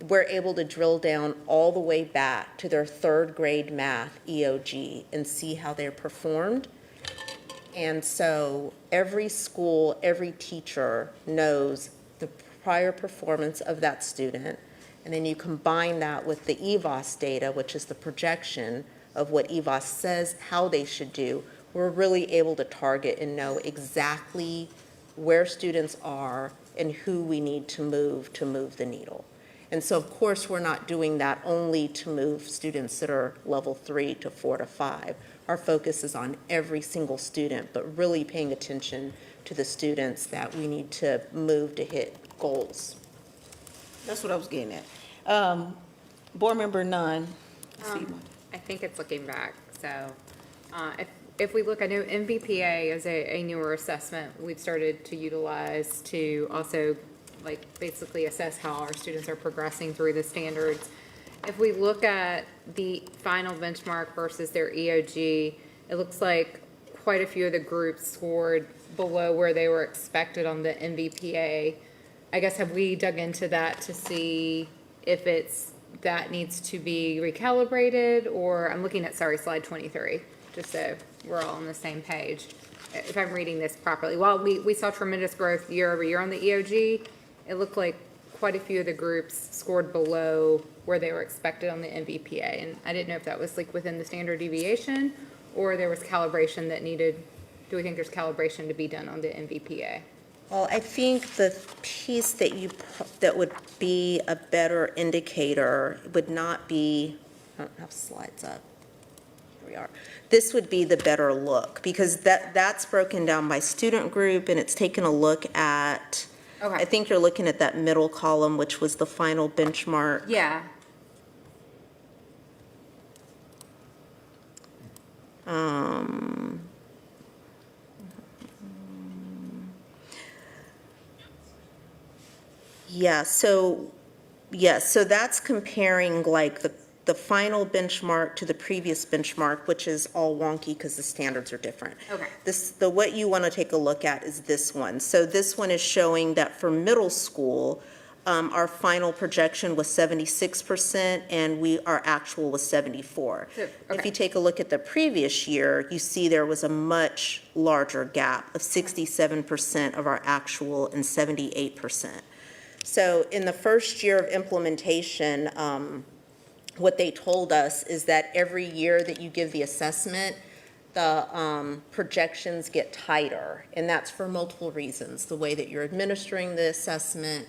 we're able to drill down all the way back to their 3rd grade math EOG and see how they're performed. And so every school, every teacher knows the prior performance of that student, and then you combine that with the EVOS data, which is the projection of what EVOS says how they should do. We're really able to target and know exactly where students are and who we need to move the needle. And so, of course, we're not doing that only to move students that are level 3 to 4 to 5. Our focus is on every single student, but really paying attention to the students that we need to move to hit goals. That's what I was getting at. Board Member Nunn. I think it's looking back. So if we look, I know MVPA is a newer assessment we've started to utilize to also basically assess how our students are progressing through the standards. If we look at the final benchmark versus their EOG, it looks like quite a few of the groups scored below where they were expected on the MVPA. I guess, have we dug into that to see if that needs to be recalibrated? Or I'm looking at, slide 23, just so we're all on the same page, if I'm reading this properly. While we saw tremendous growth year over year on the EOG, it looked like quite a few of the groups scored below where they were expected on the MVPA. And I didn't know if that was like within the standard deviation or there was calibration that needed, do we think there's calibration to be done on the MVPA? Well, I think the piece that would be a better indicator would not be, I don't have slides up. Here we are. This would be the better look, because that's broken down by student group, and it's taken a look at, I think you're looking at that middle column, which was the final benchmark. Yeah. So that's comparing like the final benchmark to the previous benchmark, which is all wonky because the standards are different. Okay. What you want to take a look at is this one. So this one is showing that for middle school, our final projection was 76% and our actual was 74. If you take a look at the previous year, you see there was a much larger gap of 67% of our actual and 78%. So in the first year of implementation, what they told us is that every year that you give the assessment, the projections get tighter, and that's for multiple reasons. The way that you're administering the assessment,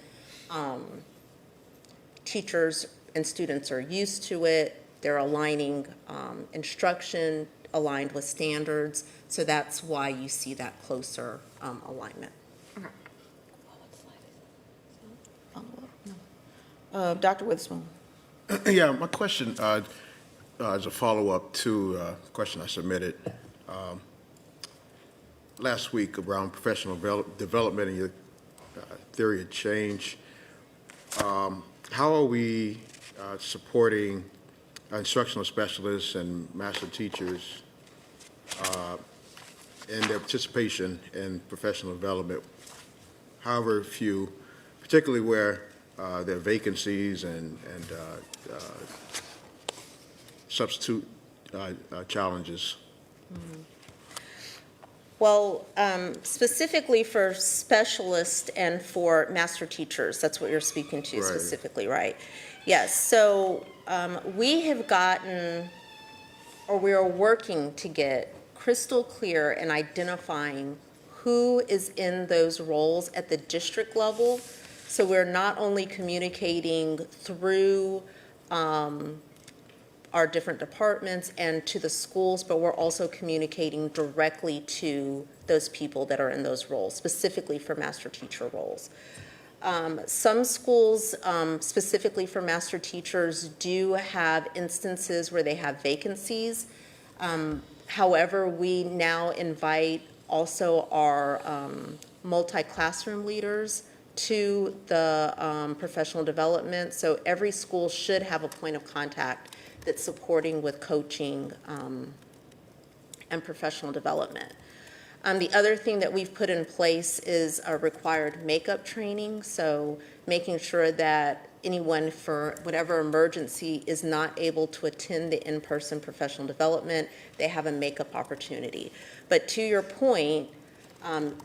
teachers and students are used to it, they're aligning instruction aligned with standards, so that's why you see that closer alignment. Dr. Witherspoon. Yeah, my question is a follow-up to a question I submitted last week around professional development and your theory of change. How are we supporting instructional specialists and master teachers in their participation in professional development, however few, particularly where there are vacancies and substitute challenges? Well, specifically for specialists and for master teachers, that's what you're speaking to specifically, right? Yes, so we have gotten, or we are working to get crystal clear in identifying who is in those roles at the district level. So we're not only communicating through our different departments and to the schools, but we're also communicating directly to those people that are in those roles, specifically for master teacher roles. Some schools, specifically for master teachers, do have instances where they have vacancies. However, we now invite also our multi-classroom leaders to the professional development. So every school should have a point of contact that's supporting with coaching and professional development. The other thing that we've put in place is a required makeup training. So making sure that anyone for whatever emergency is not able to attend the in-person professional development, they have a makeup opportunity. But to your point,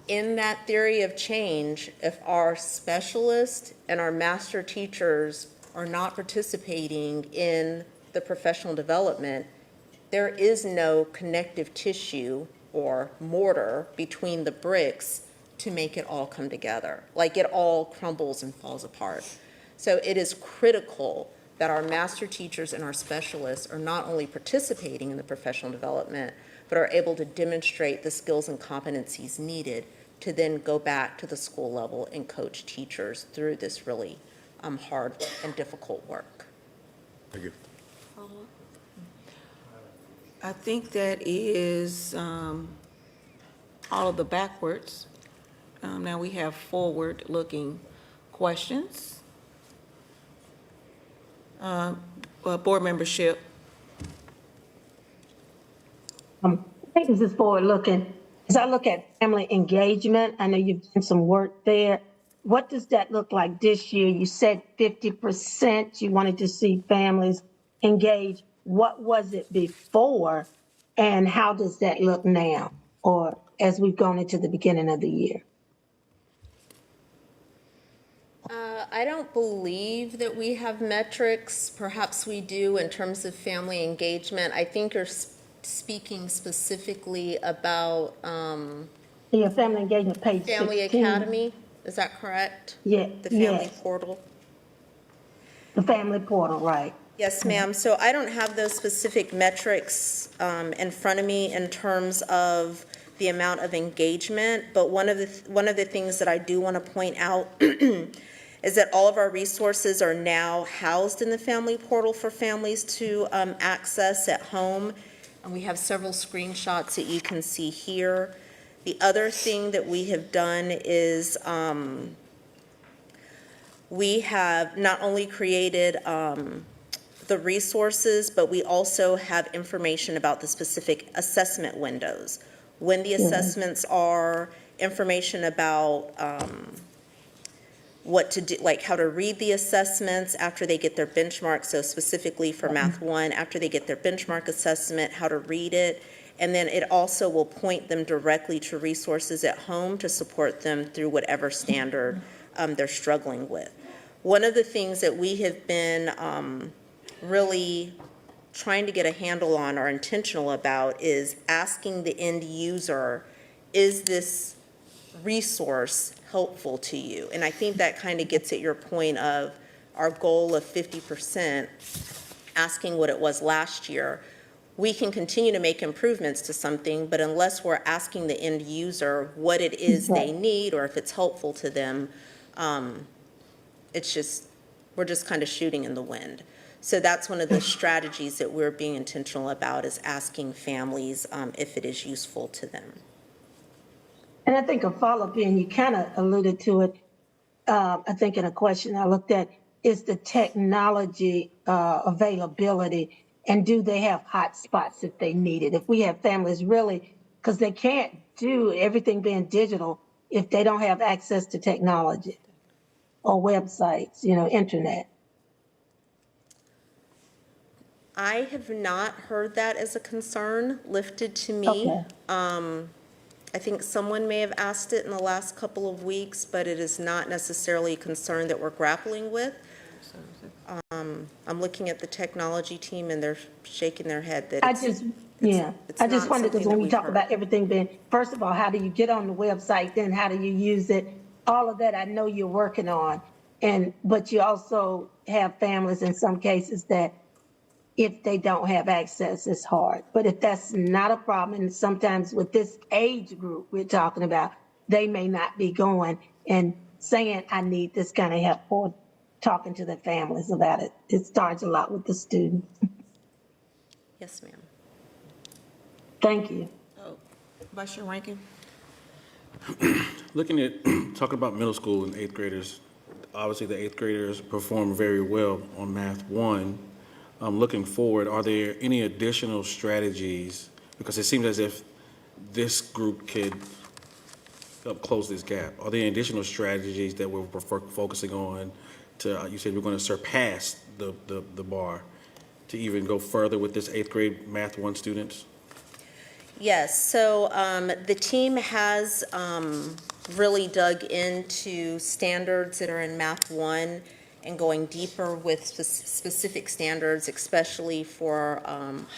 in that theory of change, if our specialists and our master teachers are not participating in the professional development, there is no connective tissue or mortar between the bricks to make it all come together. Like it all crumbles and falls apart. So it is critical that our master teachers and our specialists are not only participating in the professional development, but are able to demonstrate the skills and competencies needed to then go back to the school level and coach teachers through this really hard and difficult work. Thank you. I think that is all of the backwards. Now we have forward-looking questions. Board membership. I think this is forward-looking. As I look at family engagement, I know you've done some work there. What does that look like this year? You said 50% you wanted to see families engage. What was it before, and how does that look now, or as we've gone into the beginning of the year? I don't believe that we have metrics. Perhaps we do in terms of family engagement. I think you're speaking specifically about Yeah, family engagement, page 16. Family Academy. Is that correct? Yeah, The family yes. portal. The family portal, right. Yes, ma'am. So I don't have those specific metrics in front of me in terms of the amount of engagement, but one of the things that I do want to point out is that all of our resources are now housed in the family portal for families to access at home, and we have several screenshots that you can see here. The other thing that we have done is we have not only created the resources, but we also have information about the specific assessment windows. When the assessments are, information about what to do, like how to read the assessments after they get their benchmark. So specifically for Math 1, after they get their benchmark assessment, how to read it. And then it also will point them directly to resources at home to support them through whatever standard they're struggling with. One of the things that we have been really trying to get a handle on or intentional about is asking the end user, is this resource helpful to you? And I think that kind of gets at your point of our goal of 50%, asking what it was last year. We can continue to make improvements to something, but unless we're asking the end user what it is they need or if it's helpful to them, we're just kind of shooting in the wind. So that's one of the strategies that we're being intentional about, is asking families if it is useful to them. And I think a follow-up, and you kind of alluded to it, I think in a question I looked at, is the technology availability, and do they have hotspots if they need it? If we have families really, because they can't do everything being digital if they don't have access to technology or websites, internet. I have not heard that as a concern lifted to me. Okay. I think someone may have asked it in the last couple of weeks, but it is not necessarily a concern that we're grappling with. I'm looking at the technology team and they're shaking their head that I just wondered, because when we talk about everything being, first of all, how do you get on the website, then how do you use it? All of that I know you're working on, but you also have families in some cases that if they don't have access, it's hard. But if that's not a problem, and sometimes with this age group we're talking about, they may not be going and saying, I need this kind of help, or talking to their families about it. It starts a lot with the students. Yes, ma'am. Thank you. Vice Chair Rankin. Looking at, talking about middle school and eighth graders, obviously the eighth graders perform very well on Math 1. Looking forward, are there any additional strategies? Because it seems as if this group could help close this gap. Are there additional strategies that we're focusing on to, you said we're going to surpass the bar to even go further with this eighth grade Math 1 students? Yes, so the team has really dug into standards that are in Math 1 and going deeper with specific standards, especially for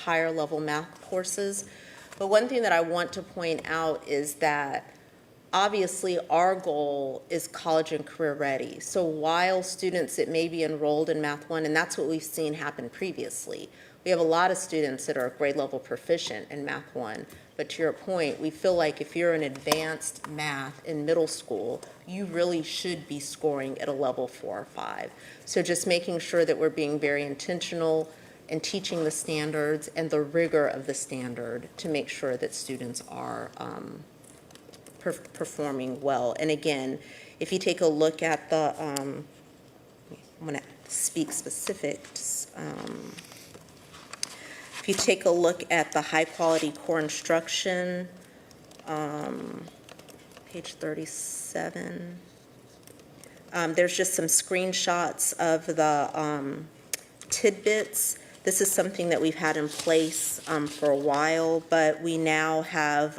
higher level math courses. But one thing that I want to point out is that obviously our goal is college and career ready. So while students that may be enrolled in Math 1, and that's what we've seen happen previously, we have a lot of students that are grade level proficient in Math 1. But to your point, we feel like if you're in advanced math in middle school, you really should be scoring at a level 4 or 5. So just making sure that we're being very intentional in teaching the standards and the rigor of the standard to make sure that students are performing well. And again, if you take a look at the, I'm going to speak specifics. If you take a look at the high quality core instruction, page 37, there's just some screenshots of the tidbits. This is something that we've had in place for a while, but we now have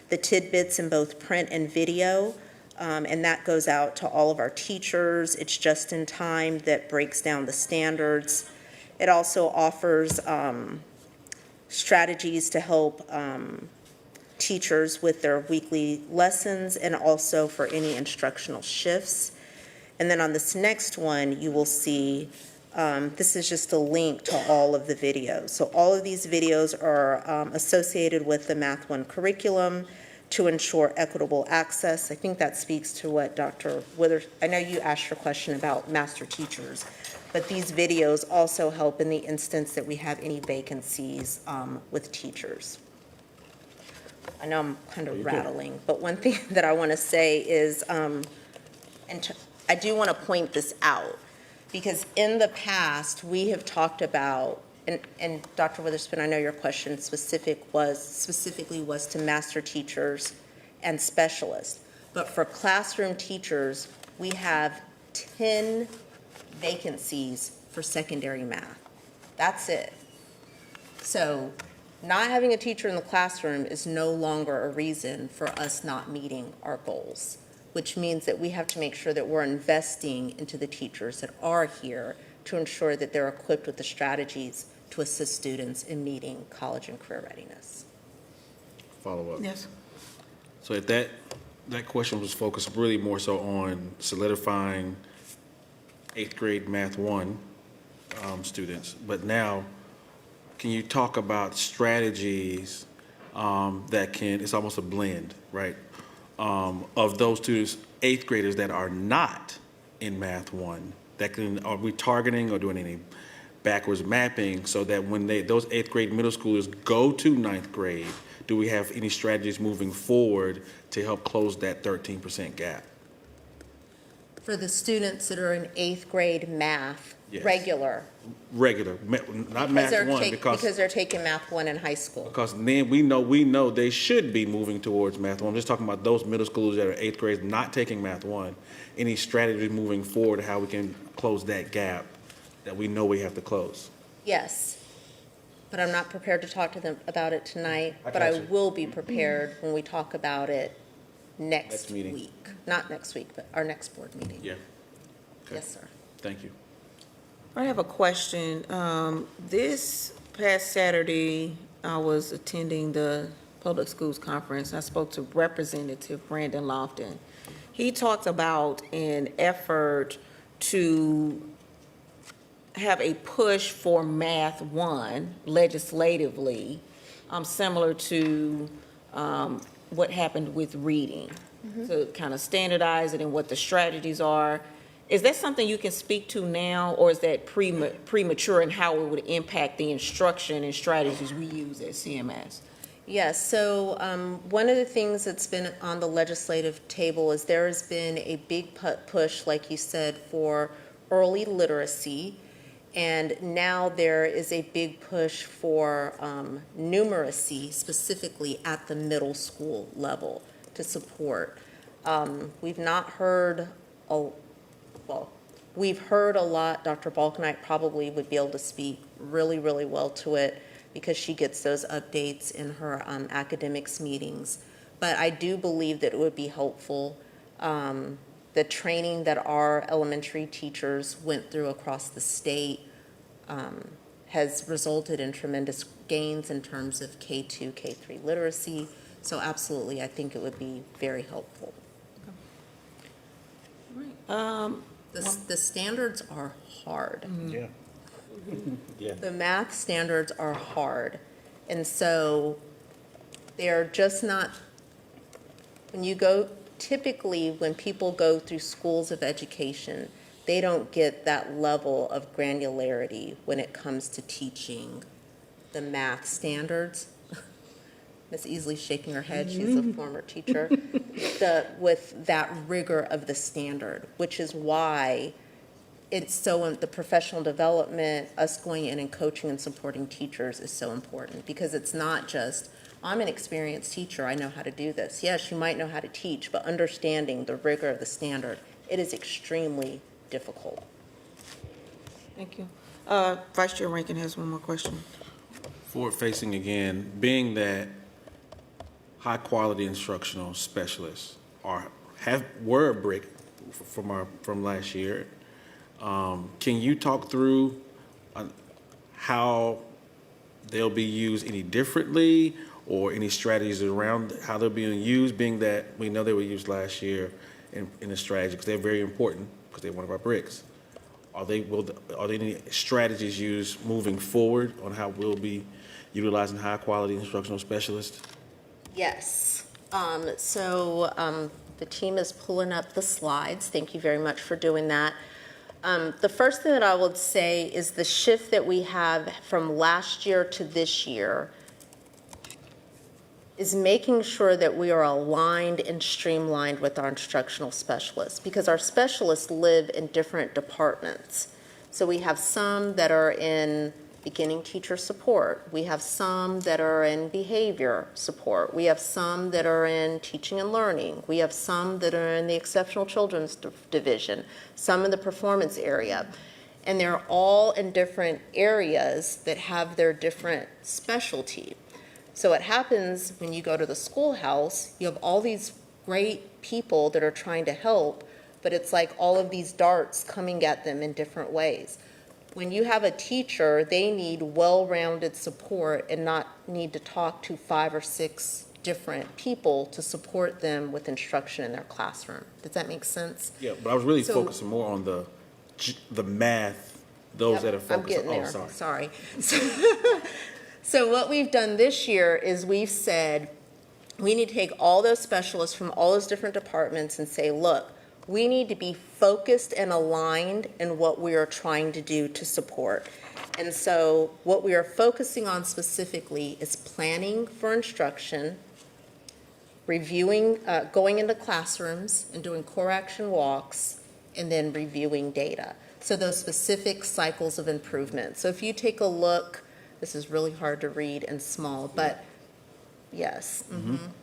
the tidbits in both print and video and that goes out to all of our teachers. It's just in time that breaks down the standards. It also offers strategies to help teachers with their weekly lessons and also for any instructional shifts. And then on this next one, you will see, this is just a link to all of the videos. So all of these videos are associated with the Math 1 curriculum to ensure equitable access. I think that speaks to what Dr. Withers, I know you asked your question about master teachers, but these videos also help in the instance that we have any vacancies with teachers. I know I'm kind of rattling, but one thing that I want to say is, I do want to point this out, because in the past, we have talked about, and Dr. Witherspoon, I know your question specifically was to master teachers and specialists, but for classroom teachers, we have 10 vacancies for secondary math. That's it. So not having a teacher in the classroom is no longer a reason for us not meeting our goals, which means that we have to make sure that we're investing into the teachers that are here to ensure that they're equipped with the strategies to assist students in meeting college and career readiness. Follow up. Yes. So if that question was focused really more so on solidifying 8th grade Math 1 students, but now can you talk about strategies that can, it's almost a blend, right, of those students, 8th graders that are not in Math 1, that can, are we targeting or doing any backwards mapping so that when those 8th grade middle schoolers go to 9th grade, do we have any strategies moving forward to help close that 13% gap? For the students that are in 8th grade math, Yes. regular. Not Math 1, because they're taking Math 1 in high school. Because then we know they should be moving towards Math 1. I'm just talking about those middle schoolers that are 8th grade not taking Math 1. Any strategies moving forward, how we can close that gap that we know we have to close? Yes, but I'm not prepared to talk to them about it tonight, I but I got you. will be prepared when we talk about it next meeting. week. Not next week, but our next board meeting. Yeah. Okay. Yes, sir. Thank you. I have a question. This past Saturday, I was attending the Public Schools Conference. I spoke to Representative Brandon Lofton. He talked about an effort to have a push for Math 1 legislatively, similar to what happened with reading, to kind of standardize it and what the strategies are. Is that something you can speak to now, or is that premature in how it would impact the instruction and strategies we use at CMS? Yes, so one of the things that's been on the legislative table is there has been a big push, like you said, for early literacy, and now there is a big push for numeracy, specifically at the middle school level, to support. We've not heard we've heard a lot. Dr. Balkenite probably would be able to speak really, really well to it because she gets those updates in her academics meetings. But I do believe that it would be helpful. The training that our elementary teachers went through across the state has resulted in tremendous gains in terms of K2, K3 literacy. So absolutely, I think it would be very helpful. The standards are hard. Yeah. Yeah. The math standards are hard. And so they're just not, typically when people go through schools of education, they don't get that level of granularity when it comes to teaching the math standards. Miss Easley's shaking her head, she's a former teacher, with that rigor of the standard, which is why it's so, the professional development, us going in and coaching and supporting teachers is so important, because it's not just, I'm an experienced teacher, I know how to do this. Yes, you might know how to teach, but understanding the rigor of the standard, it is extremely difficult. Thank you. Vice Chair Rankin has one more question. Forward facing again, being that high quality instructional specialists were a brick from last year. Can you talk through how they'll be used any differently, or any strategies around how they're being used, being that we know they were used last year in a strategy, because they're very important, because they're one of our bricks. Are there any strategies used moving forward on how we'll be utilizing high-quality instructional specialists? Yes. The team is pulling up the slides. Thank you very much for doing that. The first thing that I would say is the shift that we have from last year to this year is making sure that we are aligned and streamlined with our instructional specialists, because our specialists live in different departments. So we have some that are in beginning teacher support. We have some that are in behavior support. We have some that are in teaching and learning. We have some that are in the exceptional children's division, some in the performance area. And they're all in different areas that have their different specialty. So what happens when you go to the schoolhouse, you have all these great people that are trying to help, but it's like all of these darts coming at them in different ways. When you have a teacher, they need well-rounded support and not need to talk to 5 or 6 different people to support them with instruction in their classroom. Does that make sense? Yeah, but I was really focusing more on the math, those that are focused on. I'm getting there. Sorry. So what we've done this year is we've said we need to take all those specialists from all those different departments and say, look, we need to be focused and aligned in what we are trying to do to support. And so what we are focusing on specifically is planning for instruction, reviewing, going into classrooms and doing core action walks, and then reviewing data. So those specific cycles of improvement. So if you take a look, this is really hard to read and small, but yes,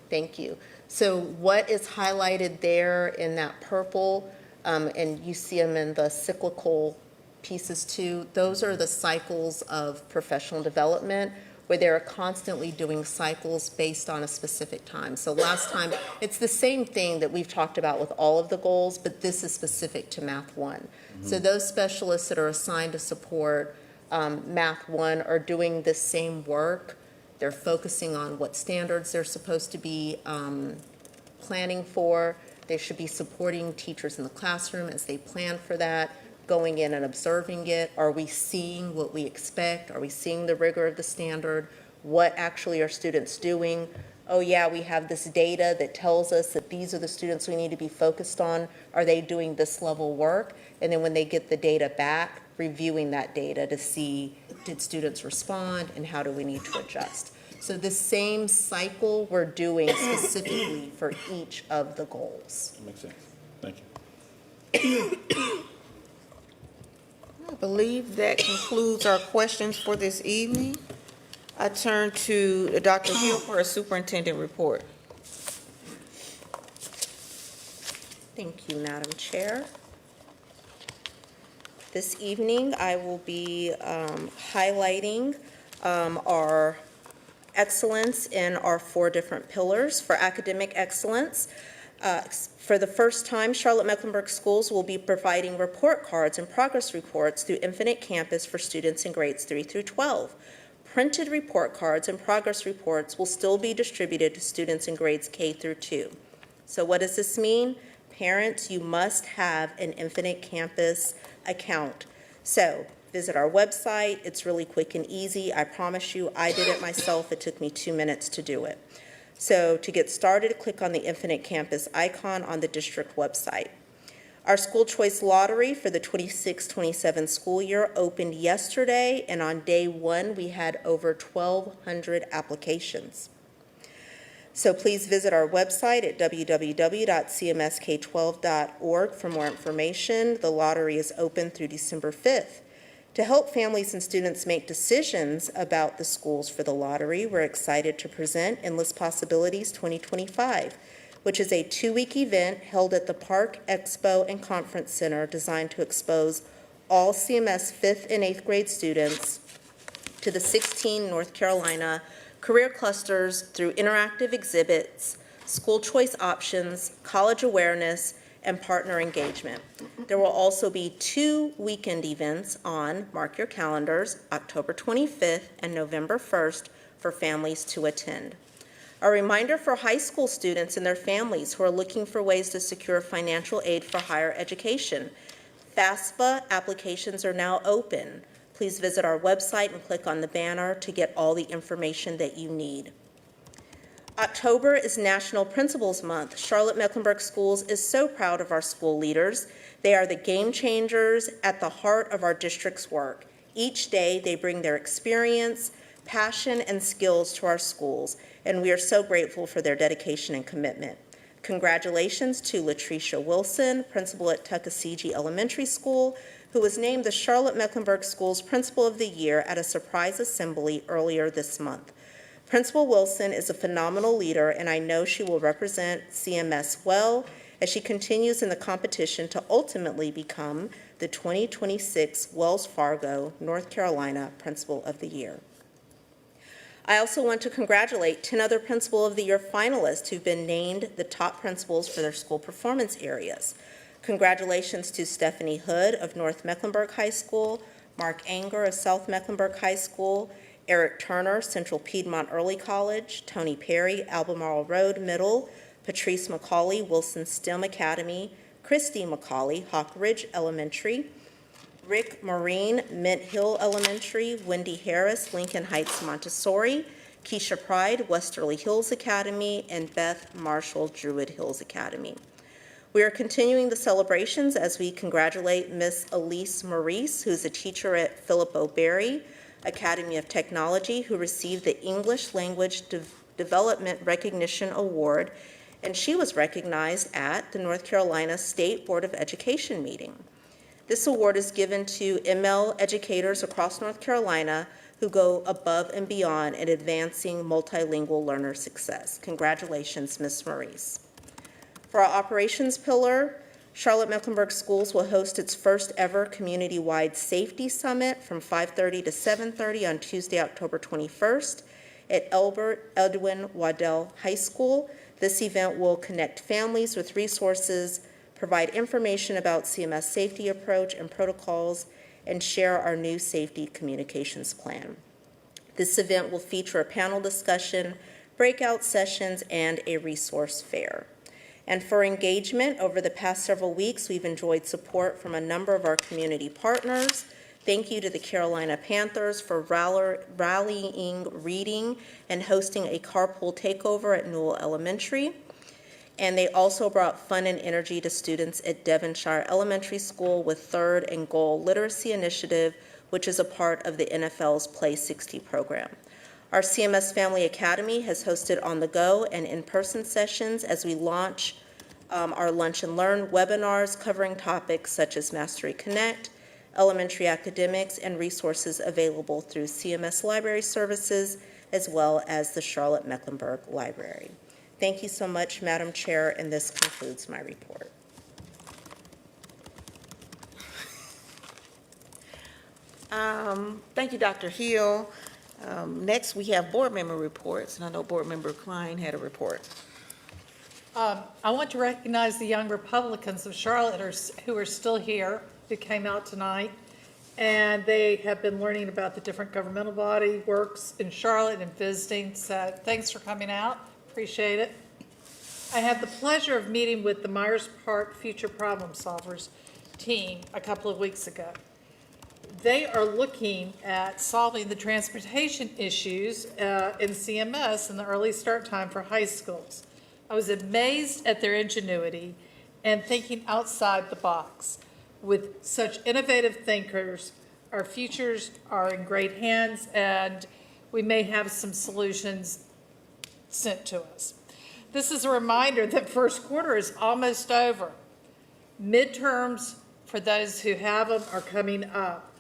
thank you. So what is highlighted there in that purple, and you see them in the cyclical pieces too, those are the cycles of professional development, where they're constantly doing cycles based on a specific time. So last time, it's the same thing that we've talked about with all of the goals, but this is specific to Math 1. So those specialists that are assigned to support Math 1 are doing the same work. They're focusing on what standards they're supposed to be planning for. They should be supporting teachers in the classroom as they plan for that, going in and observing it. Are we seeing what we expect? Are we seeing the rigor of the standard? What actually are students doing? Oh yeah, we have this data that tells us that these are the students we need to be focused on. Are they doing this level work? And then when they get the data back, reviewing that data to see, did students respond and how do we need to adjust? So the same cycle we're doing specifically for each of the goals. That makes sense. Thank you. I believe that concludes our questions for this evening. I turn to Dr. Hill for a superintendent report. Thank you, Madam Chair. This evening, I will be highlighting our excellence in our 4 different pillars. For academic excellence, for the first time, Charlotte-Mecklenburg schools will be providing report cards and progress reports through Infinite Campus for students in grades 3 through 12. Printed report cards and progress reports will still be distributed to students in grades K through 2. So what does this mean? Parents, you must have an Infinite Campus account. So visit our website. It's really quick and easy. I promise you, I did it myself. It took me 2 minutes to do it. So to get started, click on the Infinite Campus icon on the district website. Our school choice lottery for the 26-27 school year opened yesterday, and on day 1, we had over 1,200 applications. So please visit our website at www.cmsk12.org for more information. The lottery is open through December 5th. To help families and students make decisions about the schools for the lottery, we're excited to present Endless Possibilities 2025, which is a 2-week event held at the Park Expo and Conference Center designed to expose all CMS 5th and 8th grade students to the 16 North Carolina career clusters through interactive exhibits, school choice options, college awareness, and partner engagement. There will also be 2 weekend events on, mark your calendars, October 25th and November 1st for families to attend. A reminder for high school students and their families who are looking for ways to secure financial aid for higher education. FAFSA applications are now open. Please visit our website and click on the banner to get all the information that you need. October is National Principals Month. Charlotte-Mecklenburg Schools is so proud of our school leaders. They are the game changers at the heart of our district's work. Each day, they bring their experience, passion, and skills to our schools, and we are so grateful for their dedication and commitment. Congratulations to Latricia Wilson, principal at Tuckasegee Elementary School, who was named the Charlotte-Mecklenburg Schools Principal of the Year at a surprise assembly earlier this month. Principal Wilson is a phenomenal leader, and I know she will represent CMS well as she continues in the competition to ultimately become the 2026 Wells Fargo, North Carolina Principal of the Year. I also want to congratulate 10 other Principal of the Year finalists who've been named the top principals for their school performance areas. Congratulations to Stephanie Hood of North Mecklenburg High School, Mark Anger of South Mecklenburg High School, Eric Turner, Central Piedmont Early College, Tony Perry, Albemarle Road Middle, Patrice McCauley, Wilson STEM Academy, Christy McCauley, Hawk Ridge Elementary, Rick Marine, Mint Hill Elementary, Wendy Harris, Lincoln Heights Montessori, Keisha Pride, Westerly Hills Academy, and Beth Marshall, Druid Hills Academy. We are continuing the celebrations as we congratulate Miss Elise Maurice, who's a teacher at Philip O'Berry Academy of Technology, who received the English Language Development Recognition Award, and she was recognized at the North Carolina State Board of Education meeting. This award is given to ML educators across North Carolina who go above and beyond in advancing multilingual learner success. Congratulations, Ms. Maurice. For our operations pillar, Charlotte-Mecklenburg Schools will host its first ever community-wide safety summit from 5:30 to 7:30 on Tuesday, October 21st at Elbert Edwin Waddell High School. This event will connect families with resources, provide information about CMS safety approach and protocols, and share our new safety communications plan. This event will feature a panel discussion, breakout sessions, and a resource fair. And for engagement, over the past several weeks, we've enjoyed support from a number of our community partners. Thank you to the Carolina Panthers for rallying reading and hosting a carpool takeover at Newell Elementary. And they also brought fun and energy to students at Devonshire Elementary School with Third and Goal Literacy Initiative, which is a part of the NFL's Play 60 program. Our CMS Family Academy has hosted on-the-go and in-person sessions as we launch our Lunch and Learn webinars covering topics such as Mastery Connect, elementary academics, and resources available through CMS Library Services, as well as the Charlotte-Mecklenburg Library. Thank you so much, Madam Chair, and this concludes my report. Thank you, Dr. Hill. Next, we have board member reports, and I know Board Member Klein had a report. I want to recognize the young Republicans of Charlotte who are still here, who came out tonight, and they have been learning about the different governmental body works in Charlotte and visiting, so thanks for coming out. Appreciate it. I had the pleasure of meeting with the Myers Park Future Problem Solvers team a couple of weeks ago. They are looking at solving the transportation issues in CMS in the early start time for high schools. I was amazed at their ingenuity and thinking outside the box. With such innovative thinkers, our futures are in great hands, and we may have some solutions sent to us. This is a reminder that first quarter is almost over. Midterms, for those who have them, are coming up.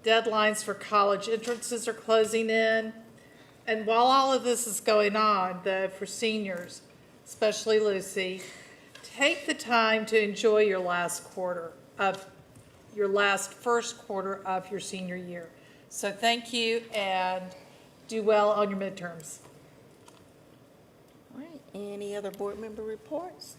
Deadlines for college entrances are closing in. And while all of this is going on, though, for seniors, especially Lucy, take the time to enjoy your first quarter of your senior year. So thank you, and do well on your midterms. All right. Any other board member reports?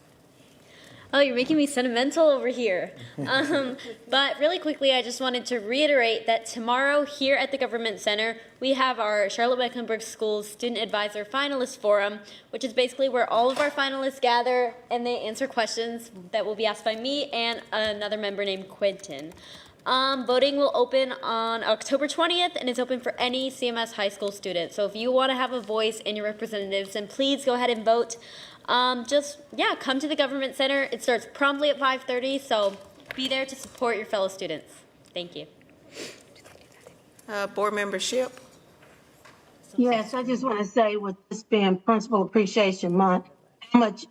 Oh, you're making me sentimental over here. But really quickly, I just wanted to reiterate that tomorrow here at the Government Center, we have our Charlotte-Mecklenburg Schools Student Advisor Finalist Forum, which is basically where all of our finalists gather and they answer questions that will be asked by me and another member named Quentin. Voting will open on October 20th, and it's open for any CMS high school student. So if you want to have a voice in your representatives, then please go ahead and vote. Come to the Government Center. It starts promptly at 5:30, so be there to support your fellow students. Thank you. Board membership? Yes, I just want to say with this being Principal Appreciation Month, how much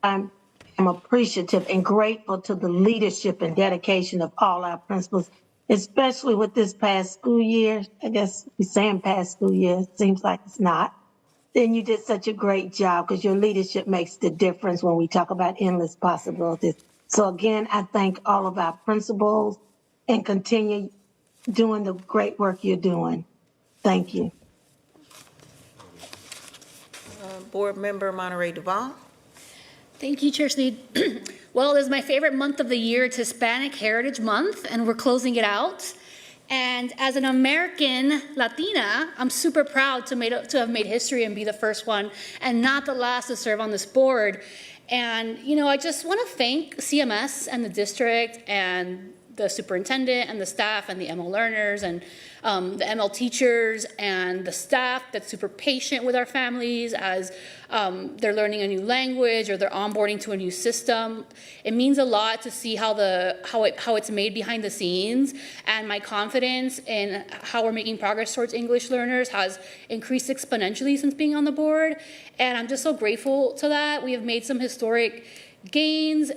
I'm appreciative and grateful to the leadership and dedication of all our principals, especially with this past school year. I guess we're saying past school year, it seems like it's not. Then you did such a great job because your leadership makes the difference when we talk about endless possibilities. So again, I thank all of our principals and continue doing the great work you're doing. Thank you. Board member Monterey Duval. Thank you, Chair Sneed. Well, it is my favorite month of the year. It's Hispanic Heritage Month, and we're closing it out. And as an American Latina, I'm super proud to have made history and be the first one and not the last to serve on this board. And, I just want to thank CMS and the district and the superintendent and the staff and the ML learners and the ML teachers and the staff that's super patient with our families as they're learning a new language or they're onboarding to a new system. It means a lot to see how it's made behind the scenes, and my confidence in how we're making progress towards English learners has increased exponentially since being on the board, and I'm just so grateful to that. We have made some historic gains.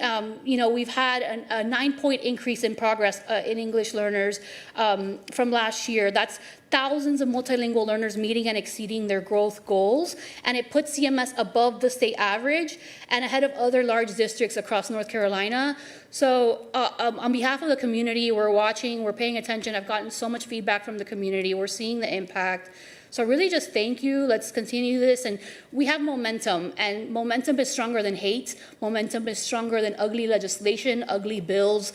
We've had a 9-point increase in progress in English learners from last year. That's thousands of multilingual learners meeting and exceeding their growth goals, and it puts CMS above the state average and ahead of other large districts across North Carolina. So on behalf of the community, we're watching, we're paying attention. I've gotten so much feedback from the community. We're seeing the impact. So really just thank you. Let's continue this. And we have momentum, and momentum is stronger than hate. Momentum is stronger than ugly legislation, ugly bills,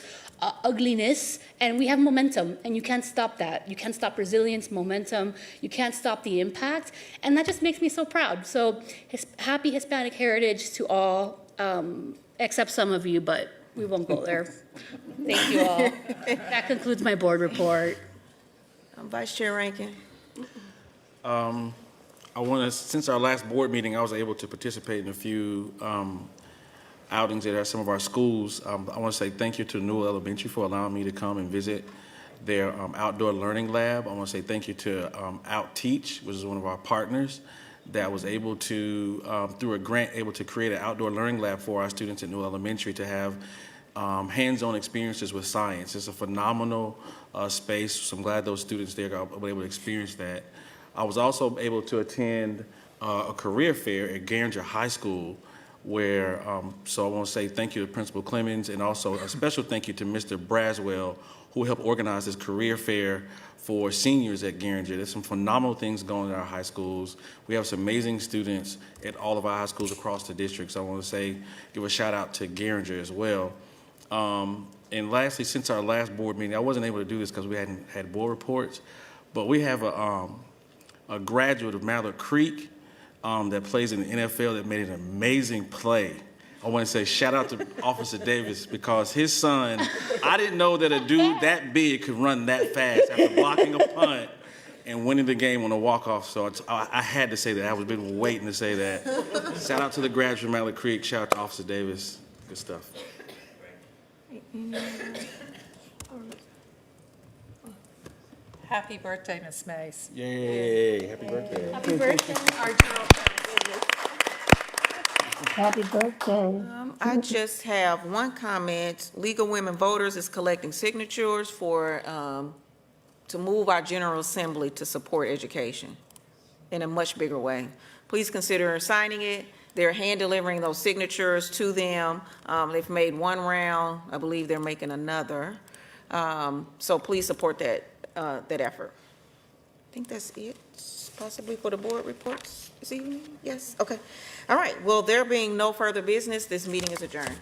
ugliness. And we have momentum, and you can't stop that. You can't stop resilience, momentum. You can't stop the impact. And that just makes me so proud. So happy Hispanic Heritage to all, except some of you, but we won't go there. Thank you all. That concludes my board report. Vice Chair Rankin. Since our last board meeting, I was able to participate in a few outings at some of our schools. I want to say thank you to Newell Elementary for allowing me to come and visit their outdoor learning lab. I want to say thank you to OutTeach, which is one of our partners, that was able to, through a grant, able to create an outdoor learning lab for our students at Newell Elementary to have hands-on experiences with science. It's a phenomenal space, so I'm glad those students there were able to experience that. I was also able to attend a career fair at Garinger High School where, so I want to say thank you to Principal Clemens and also a special thank you to Mr. Braswell who helped organize this career fair for seniors at Garinger. There's some phenomenal things going on in our high schools. We have some amazing students at all of our high schools across the district, so I want to give a shout out to Garinger as well. And lastly, since our last board meeting, I wasn't able to do this because we hadn't had board reports, but we have a graduate of Mallard Creek that plays in the NFL that made an amazing play. I want to say shout out to Officer Davis because his son, I didn't know that a dude that big could run that fast after blocking a punt and winning the game on a walk-off. So I had to say that. I was been waiting to say that. Shout out to the graduate of Mallard Creek. Shout out to Officer Davis. Good stuff. Happy birthday, Ms. Mace. Yay, happy birthday. Happy birthday. Happy birthday. I just have one comment. League of Women Voters is collecting signatures for, to move our General Assembly to support education in a much bigger way. Please consider signing it. They're hand delivering those signatures to them. They've made one round. I believe they're making another. So please support that effort. think that's it, possibly for the board reports this evening? Yes, okay. All right, well, there being no further business, this meeting is adjourned.